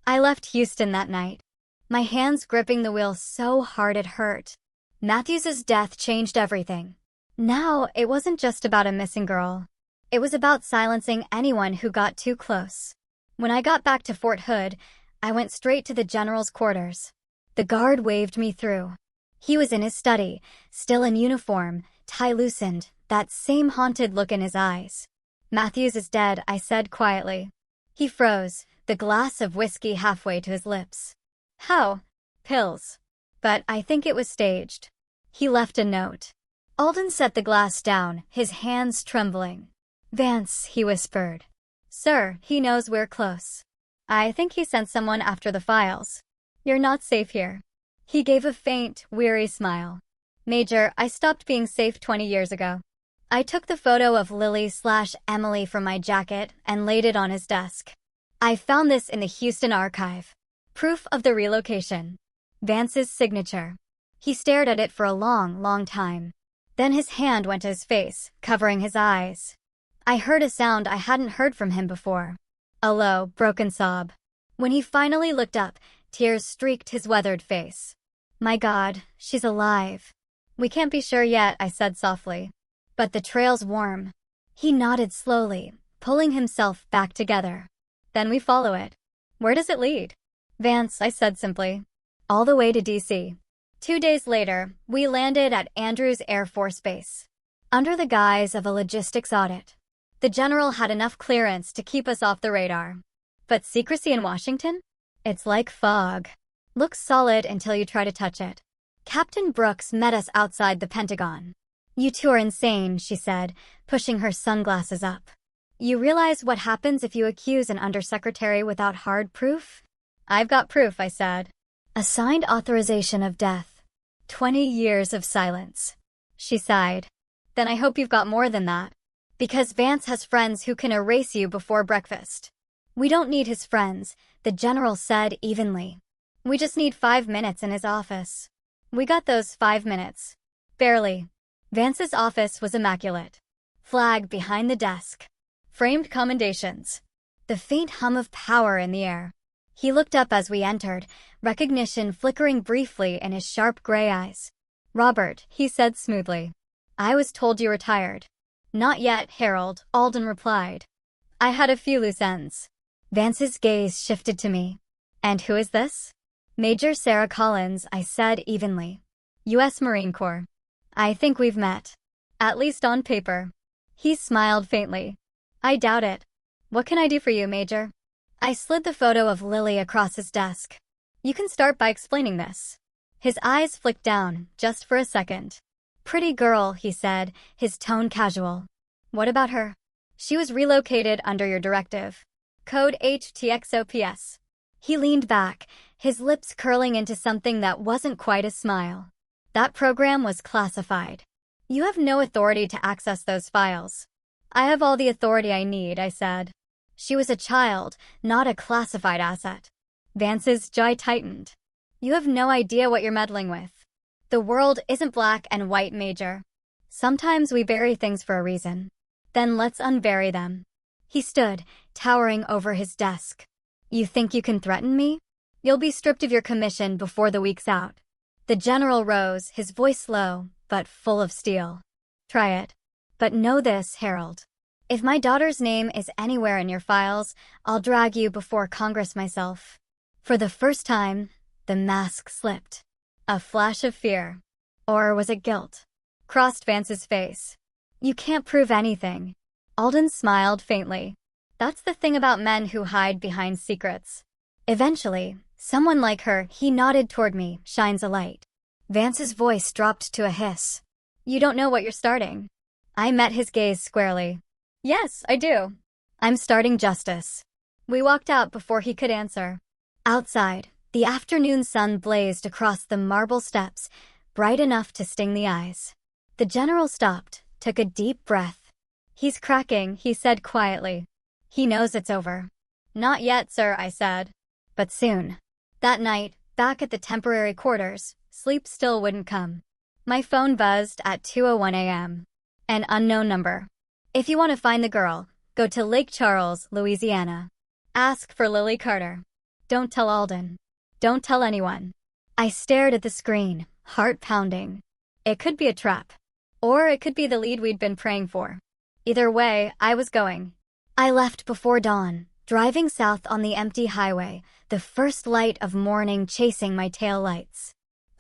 A: I left Houston that night. My hands gripping the wheel so hard it hurt. Matthews's death changed everything. Now, it wasn't just about a missing girl. It was about silencing anyone who got too close. When I got back to Fort Hood, I went straight to the general's quarters. The guard waved me through. He was in his study, still in uniform, tie loosened, that same haunted look in his eyes. "Matthews is dead," I said quietly. He froze, the glass of whiskey halfway to his lips. "How?" "Pills. But I think it was staged." He left a note. Alden set the glass down, his hands trembling. "Vance," he whispered. "Sir, he knows we're close. I think he sent someone after the files. You're not safe here." He gave a faint, weary smile. "Major, I stopped being safe 20 years ago." I took the photo of Lily/Emily from my jacket and laid it on his desk. "I found this in the Houston archive. Proof of the relocation. Vance's signature." He stared at it for a long, long time. Then his hand went to his face, covering his eyes. I heard a sound I hadn't heard from him before. A low, broken sob. When he finally looked up, tears streaked his weathered face. "My God, she's alive." "We can't be sure yet," I said softly. "But the trail's warm." He nodded slowly, pulling himself back together. "Then we follow it." "Where does it lead?" "Vance," I said simply. "All the way to D.C." 2 days later, we landed at Andrews Air Force Base. under the guise of a logistics audit. The general had enough clearance to keep us off the radar. But secrecy in Washington? It's like fog. Looks solid until you try to touch it. Captain Brooks met us outside the Pentagon. "You two are insane," she said, pushing her sunglasses up. "You realize what happens if you accuse an undersecretary without hard proof?" "I've got proof," I said. "A signed authorization of death. 20 years of silence." She sighed. "Then I hope you've got more than that. Because Vance has friends who can erase you before breakfast." "We don't need his friends," the general said evenly. "We just need 5 minutes in his office." We got those 5 minutes. Barely. Vance's office was immaculate. Flag behind the desk. Framed commendations. The faint hum of power in the air. He looked up as we entered, recognition flickering briefly in his sharp gray eyes. "Robert," he said smoothly. "I was told you retired." "Not yet, Harold," Alden replied. "I had a few loose ends." Vance's gaze shifted to me. "And who is this?" "Major Sarah Collins," I said evenly. "U.S. Marine Corps." "I think we've met. At least on paper." He smiled faintly. "I doubt it. What can I do for you, Major?" I slid the photo of Lily across his desk. "You can start by explaining this." His eyes flicked down, just for a second. "Pretty girl," he said, his tone casual. "What about her?" "She was relocated under your directive. Code HTXOPS." He leaned back, his lips curling into something that wasn't quite a smile. "That program was classified. You have no authority to access those files." "I have all the authority I need," I said. "She was a child, not a classified asset." Vance's jaw tightened. "You have no idea what you're meddling with. The world isn't black and white, Major. Sometimes we bury things for a reason. Then let's unbury them." He stood, towering over his desk. "You think you can threaten me? You'll be stripped of your commission before the week's out." The general rose, his voice low, but full of steel. "Try it. But know this, Harold. If my daughter's name is anywhere in your files, I'll drag you before Congress myself." For the first time, the mask slipped. A flash of fear. Or was it guilt? Crossed Vance's face. "You can't prove anything." Alden smiled faintly. "That's the thing about men who hide behind secrets. Eventually, someone like her," he nodded toward me, "shines a light." Vance's voice dropped to a hiss. "You don't know what you're starting." I met his gaze squarely. "Yes, I do. I'm starting justice." We walked out before he could answer. Outside, the afternoon sun blazed across the marble steps, bright enough to sting the eyes. The general stopped, took a deep breath. "He's cracking," he said quietly. "He knows it's over." "Not yet, sir," I said. "But soon." That night, back at the temporary quarters, sleep still wouldn't come. My phone buzzed at 2:01 a.m. An unknown number. "If you want to find the girl, go to Lake Charles, Louisiana. Ask for Lily Carter. Don't tell Alden. Don't tell anyone." I stared at the screen, heart pounding. It could be a trap. Or it could be the lead we'd been praying for. Either way, I was going. I left before dawn, driving south on the empty highway, the first light of morning chasing my tail lights.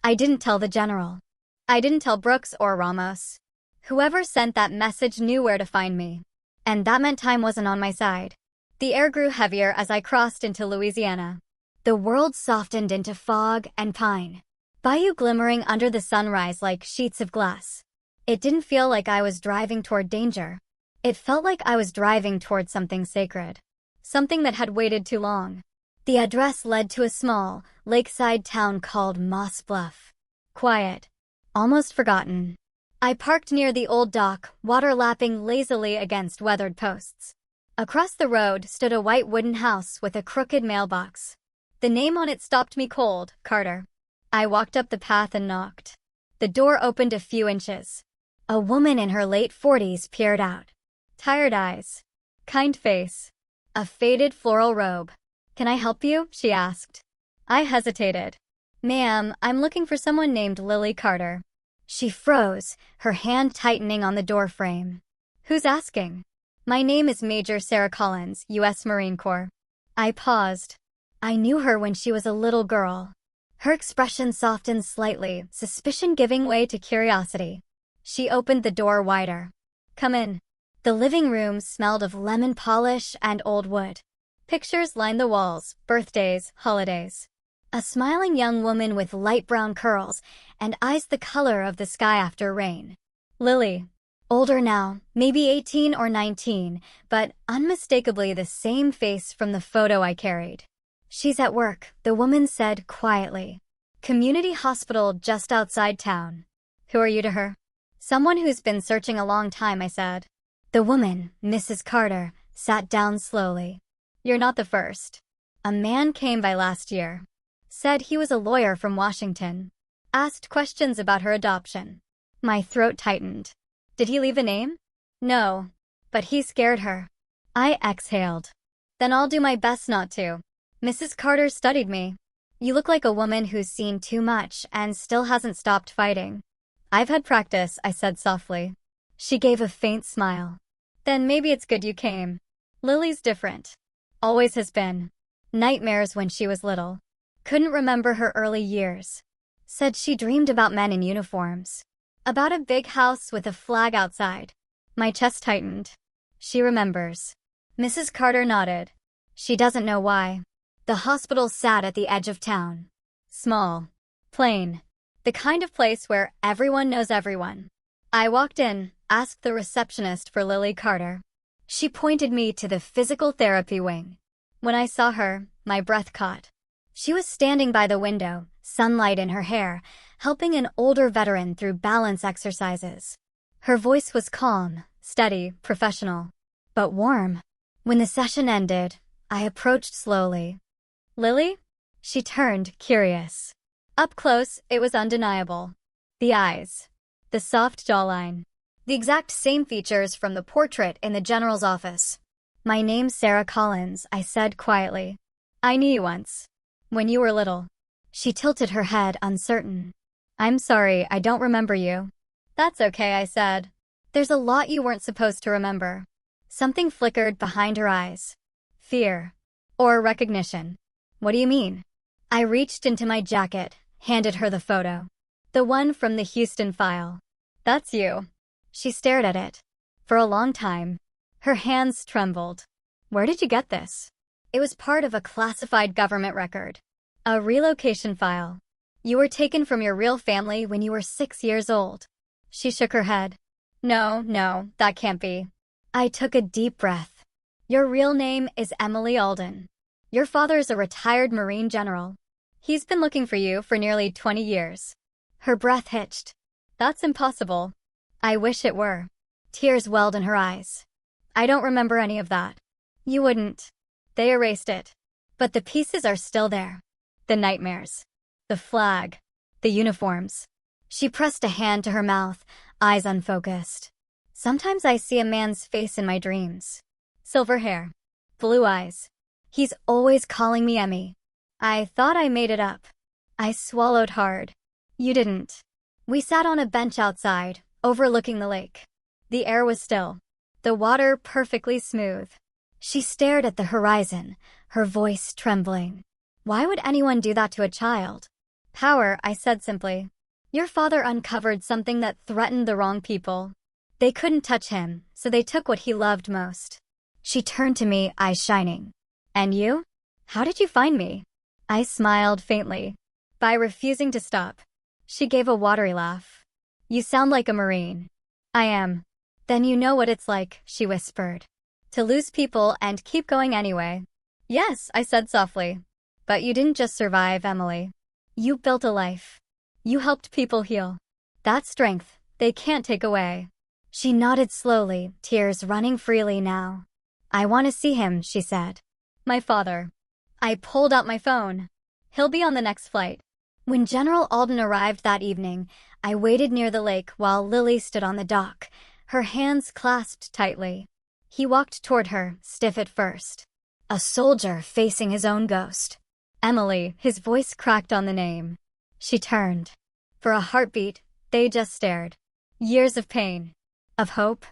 A: I didn't tell the general. I didn't tell Brooks or Ramos. Whoever sent that message knew where to find me. And that meant time wasn't on my side. The air grew heavier as I crossed into Louisiana. The world softened into fog and pine. Bayou glimmering under the sunrise like sheets of glass. It didn't feel like I was driving toward danger. It felt like I was driving toward something sacred. Something that had waited too long. The address led to a small, lakeside town called Moss Bluff. Quiet. Almost forgotten. I parked near the old dock, water lapping lazily against weathered posts. Across the road stood a white wooden house with a crooked mailbox. The name on it stopped me cold, Carter. I walked up the path and knocked. The door opened a few inches. A woman in her late 40s peered out. Tired eyes. Kind face. A faded floral robe. "Can I help you?" she asked. I hesitated. "Ma'am, I'm looking for someone named Lily Carter." She froze, her hand tightening on the doorframe. "Who's asking?" "My name is Major Sarah Collins, U.S. Marine Corps." I paused. I knew her when she was a little girl. Her expression softened slightly, suspicion giving way to curiosity. She opened the door wider. "Come in." The living room smelled of lemon polish and old wood. Pictures lined the walls, birthdays, holidays. A smiling young woman with light brown curls and eyes the color of the sky after rain. Lily. Older now, maybe 18 or 19, but unmistakably the same face from the photo I carried. "She's at work," the woman said quietly. "Community hospital just outside town." "Who are you to her?" "Someone who's been searching a long time," I said. The woman, Mrs. Carter, sat down slowly. "You're not the first. A man came by last year. Said he was a lawyer from Washington. Asked questions about her adoption." My throat tightened. "Did he leave a name?" "No. But he scared her." I exhaled. "Then I'll do my best not to." Mrs. Carter studied me. "You look like a woman who's seen too much and still hasn't stopped fighting." "I've had practice," I said softly. She gave a faint smile. "Then maybe it's good you came. Lily's different. Always has been. Nightmares when she was little. Couldn't remember her early years. Said she dreamed about men in uniforms. About a big house with a flag outside." My chest tightened. "She remembers." Mrs. Carter nodded. "She doesn't know why." The hospital sat at the edge of town. Small. Plain. The kind of place where everyone knows everyone. I walked in, asked the receptionist for Lily Carter. She pointed me to the physical therapy wing. When I saw her, my breath caught. She was standing by the window, sunlight in her hair, helping an older veteran through balance exercises. Her voice was calm, steady, professional, but warm. When the session ended, I approached slowly. "Lily?" She turned, curious. Up close, it was undeniable. The eyes. The soft jawline. The exact same features from the portrait in the general's office. "My name's Sarah Collins," I said quietly. "I knew you once. When you were little." She tilted her head, uncertain. "I'm sorry, I don't remember you." "That's okay," I said. "There's a lot you weren't supposed to remember." Something flickered behind her eyes. Fear. Or recognition. "What do you mean?" I reached into my jacket, handed her the photo. The one from the Houston file. "That's you." She stared at it. For a long time. Her hands trembled. "Where did you get this?" It was part of a classified government record. A relocation file. "You were taken from your real family when you were 6 years old." She shook her head. No, that can't be." I took a deep breath. "Your real name is Emily Alden. Your father's a retired Marine general. He's been looking for you for nearly 20 years. Her breath hitched. "That's impossible." "I wish it were." Tears welled in her eyes. "I don't remember any of that." "You wouldn't. They erased it. But the pieces are still there. The nightmares. The flag. The uniforms." She pressed a hand to her mouth, eyes unfocused. "Sometimes I see a man's face in my dreams. Silver hair. Blue eyes. He's always calling me Emmy." I thought I made it up. I swallowed hard. "You didn't." We sat on a bench outside, overlooking the lake. The air was still. The water perfectly smooth. She stared at the horizon, her voice trembling. "Why would anyone do that to a child?" "Power," I said simply. "Your father uncovered something that threatened the wrong people. They couldn't touch him, so they took what he loved most." She turned to me, eyes shining. "And you? How did you find me?" I smiled faintly. "By refusing to stop." She gave a watery laugh. "You sound like a Marine." "I am." "Then you know what it's like," she whispered. "To lose people and keep going anyway." "Yes," I said softly. "But you didn't just survive, Emily. You built a life. You helped people heal. That strength, they can't take away." She nodded slowly, tears running freely now. "I want to see him," she said. "My father." I pulled out my phone. "He'll be on the next flight." When General Alden arrived that evening, I waited near the lake while Lily stood on the dock, her hands clasped tightly. He walked toward her, stiff at first. A soldier facing his own ghost. "Emily," his voice cracked on the name. She turned. For a heartbeat, they just stared. Years of pain. Of hope.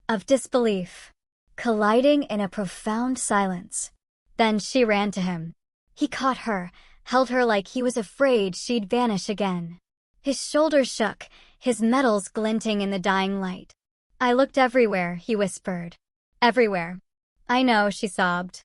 A: Of disbelief. Colliding in a profound silence. Then she ran to him. He caught her, held her like he was afraid she'd vanish again. His shoulders shook, his metals glinting in the dying light. "I looked everywhere," he whispered. "Everywhere." "I know," she sobbed.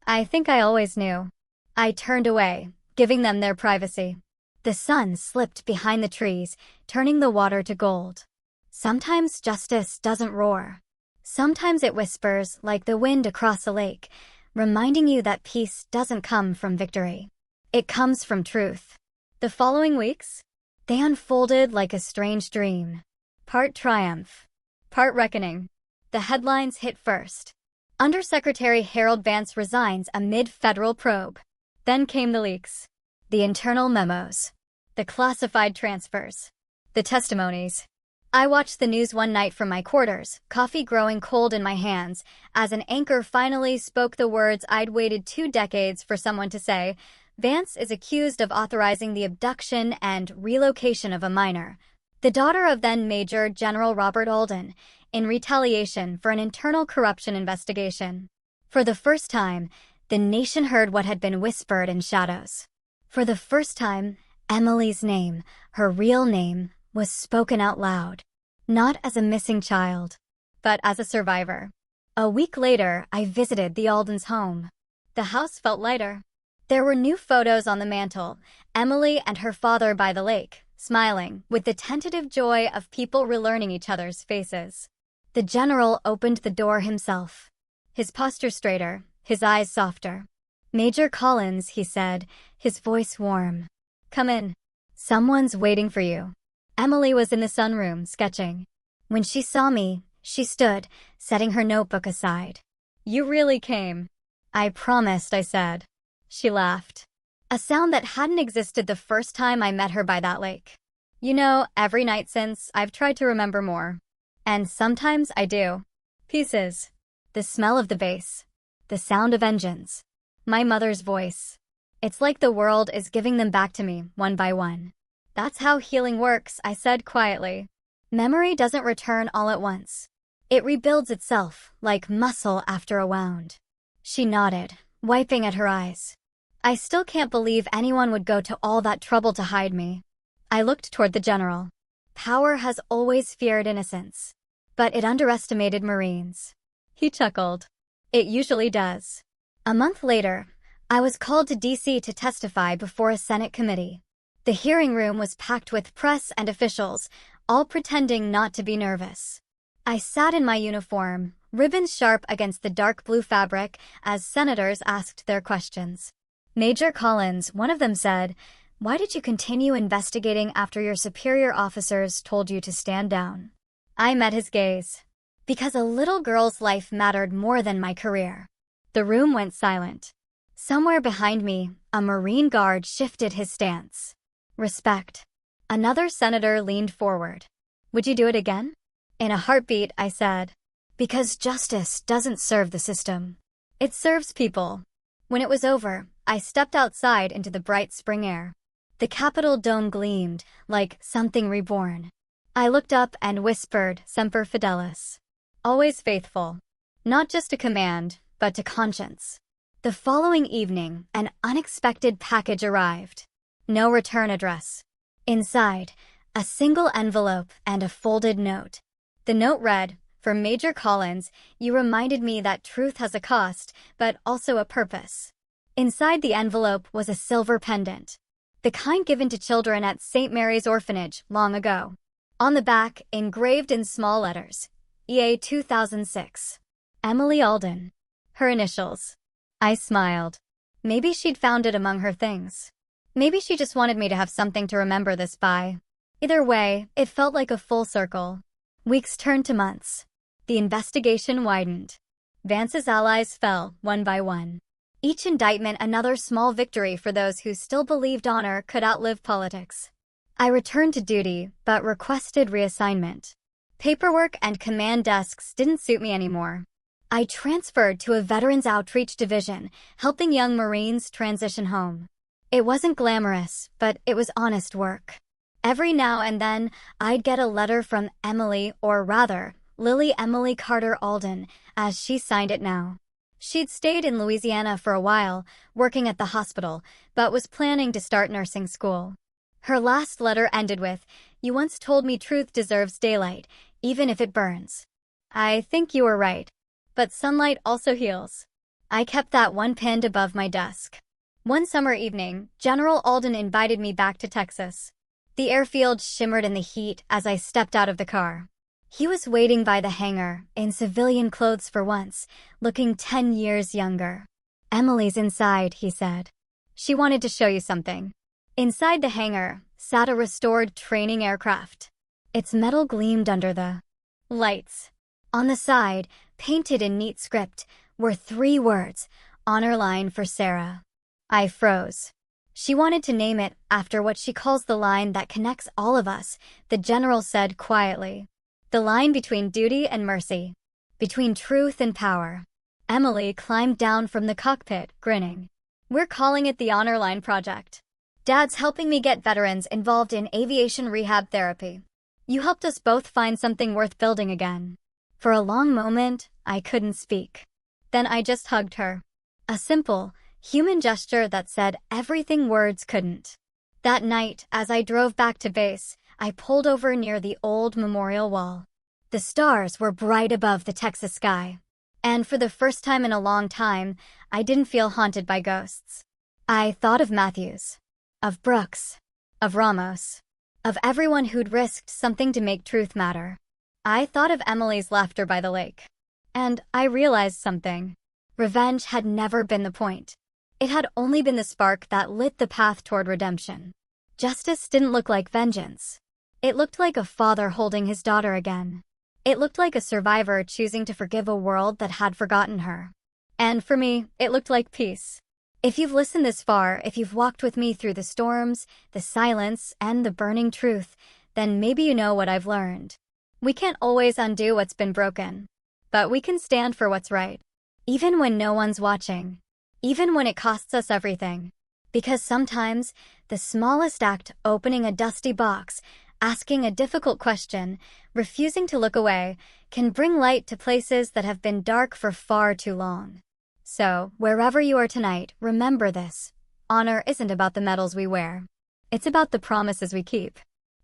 A: "I think I always knew." I turned away, giving them their privacy. The sun slipped behind the trees, turning the water to gold. Sometimes justice doesn't roar. Sometimes it whispers like the wind across a lake, reminding you that peace doesn't come from victory. It comes from truth. The following weeks, they unfolded like a strange dream. Part triumph, part reckoning. The headlines hit first. Undersecretary Harold Vance resigns amid federal probe. Then came the leaks. The internal memos. The classified transfers. The testimonies. I watched the news one night from my quarters, coffee growing cold in my hands, as an anchor finally spoke the words I'd waited 2 decades for someone to say. Vance is accused of authorizing the abduction and relocation of a minor, the daughter of then Major General Robert Alden, in retaliation for an internal corruption investigation. For the first time, the nation heard what had been whispered in shadows. For the first time, Emily's name, her real name, was spoken out loud. Not as a missing child, but as a survivor. A week later, I visited the Aldens' home. The house felt lighter. There were new photos on the mantle, Emily and her father by the lake, smiling, with the tentative joy of people relearning each other's faces. The general opened the door himself. His posture straighter, his eyes softer. "Major Collins," he said, his voice warm. "Come in. Someone's waiting for you." Emily was in the sunroom, sketching. When she saw me, she stood, setting her notebook aside. "You really came." "I promised," I said. She laughed. A sound that hadn't existed the first time I met her by that lake. "You know, every night since, I've tried to remember more. And sometimes I do. Pieces. The smell of the bass. The sound of engines. My mother's voice. It's like the world is giving them back to me, one by one." "That's how healing works," I said quietly. "Memory doesn't return all at once. It rebuilds itself, like muscle after a wound." She nodded, wiping at her eyes. "I still can't believe anyone would go to all that trouble to hide me." I looked toward the general. Power has always feared innocence, but it underestimated Marines. He chuckled. "It usually does." A month later, I was called to D.C. to testify before a Senate committee. The hearing room was packed with press and officials, all pretending not to be nervous. I sat in my uniform, ribbons sharp against the dark blue fabric, as senators asked their questions. "Major Collins," one of them said, "why did you continue investigating after your superior officers told you to stand down?" I met his gaze. "Because a little girl's life mattered more than my career." The room went silent. Somewhere behind me, a Marine guard shifted his stance. Respect. Another senator leaned forward. "Would you do it again?" In a heartbeat, I said. "Because justice doesn't serve the system. It serves people." When it was over, I stepped outside into the bright spring air. The Capitol dome gleamed, like something reborn. I looked up and whispered, "Semper Fidelis." Always faithful. Not just a command, but to conscience. The following evening, an unexpected package arrived. No return address. Inside, a single envelope and a folded note. The note read, "For Major Collins, you reminded me that truth has a cost, but also a purpose." Inside the envelope was a silver pendant, the kind given to children at St. Mary's Orphanage long ago. On the back, engraved in small letters, EA 2006. Emily Alden. Her initials. I smiled. Maybe she'd found it among her things. Maybe she just wanted me to have something to remember this by. Either way, it felt like a full circle. Weeks turned to months. The investigation widened. Vance's allies fell, one by one. Each indictment another small victory for those who still believed honor could outlive politics. I returned to duty, but requested reassignment. Paperwork and command desks didn't suit me anymore. I transferred to a Veterans Outreach Division, helping young Marines transition home. It wasn't glamorous, but it was honest work. Every now and then, I'd get a letter from Emily, or rather, Lily Emily Carter Alden, as she signed it now. She'd stayed in Louisiana for a while, working at the hospital, but was planning to start nursing school. Her last letter ended with, You once told me truth deserves daylight, even if it burns. I think you were right. But sunlight also heals. I kept that one pinned above my desk. One summer evening, General Alden invited me back to Texas. The airfield shimmered in the heat as I stepped out of the car. He was waiting by the hangar, in civilian clothes for once, looking 10 years younger. "Emily's inside," he said. "She wanted to show you something." Inside the hangar sat a restored training aircraft. Its metal gleamed under the lights. On the side, painted in neat script, were 3 words, "Honor Line for Sarah." I froze. "She wanted to name it after what she calls the line that connects all of us," the general said quietly. "The line between duty and mercy. Between truth and power." Emily climbed down from the cockpit, grinning. "We're calling it the Honor Line Project. Dad's helping me get veterans involved in aviation rehab therapy. You helped us both find something worth building again." For a long moment, I couldn't speak. Then I just hugged her. A simple, human gesture that said everything words couldn't. That night, as I drove back to base, I pulled over near the old memorial wall. The stars were bright above the Texas sky. And for the first time in a long time, I didn't feel haunted by ghosts. I thought of Matthews, of Brooks, of Ramos, of everyone who'd risked something to make truth matter. I thought of Emily's laughter by the lake. And I realized something. Revenge had never been the point. It had only been the spark that lit the path toward redemption. Justice didn't look like vengeance. It looked like a father holding his daughter again. It looked like a survivor choosing to forgive a world that had forgotten her. And for me, it looked like peace. If you've listened this far, if you've walked with me through the storms, the silence, and the burning truth, then maybe you know what I've learned. We can't always undo what's been broken, but we can stand for what's right, even when no one's watching, even when it costs us everything. Because sometimes, the smallest act, opening a dusty box, asking a difficult question, refusing to look away, can bring light to places that have been dark for far too long. So, wherever you are tonight, remember this. Honor isn't about the medals we wear. It's about the promises we keep.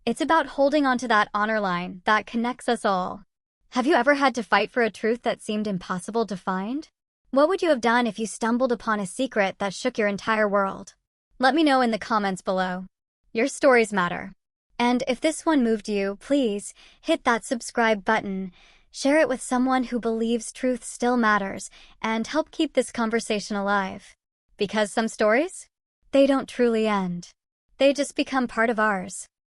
A: It's about holding onto that honor line that connects us all. Have you ever had to fight for a truth that seemed impossible to find? What would you have done if you stumbled upon a secret that shook your entire world? Let me know in the comments below. Your stories matter. And if this one moved you, please hit that subscribe button, share it with someone who believes truth still matters, and help keep this conversation alive. Because some stories, they don't truly end. They just become part of ours.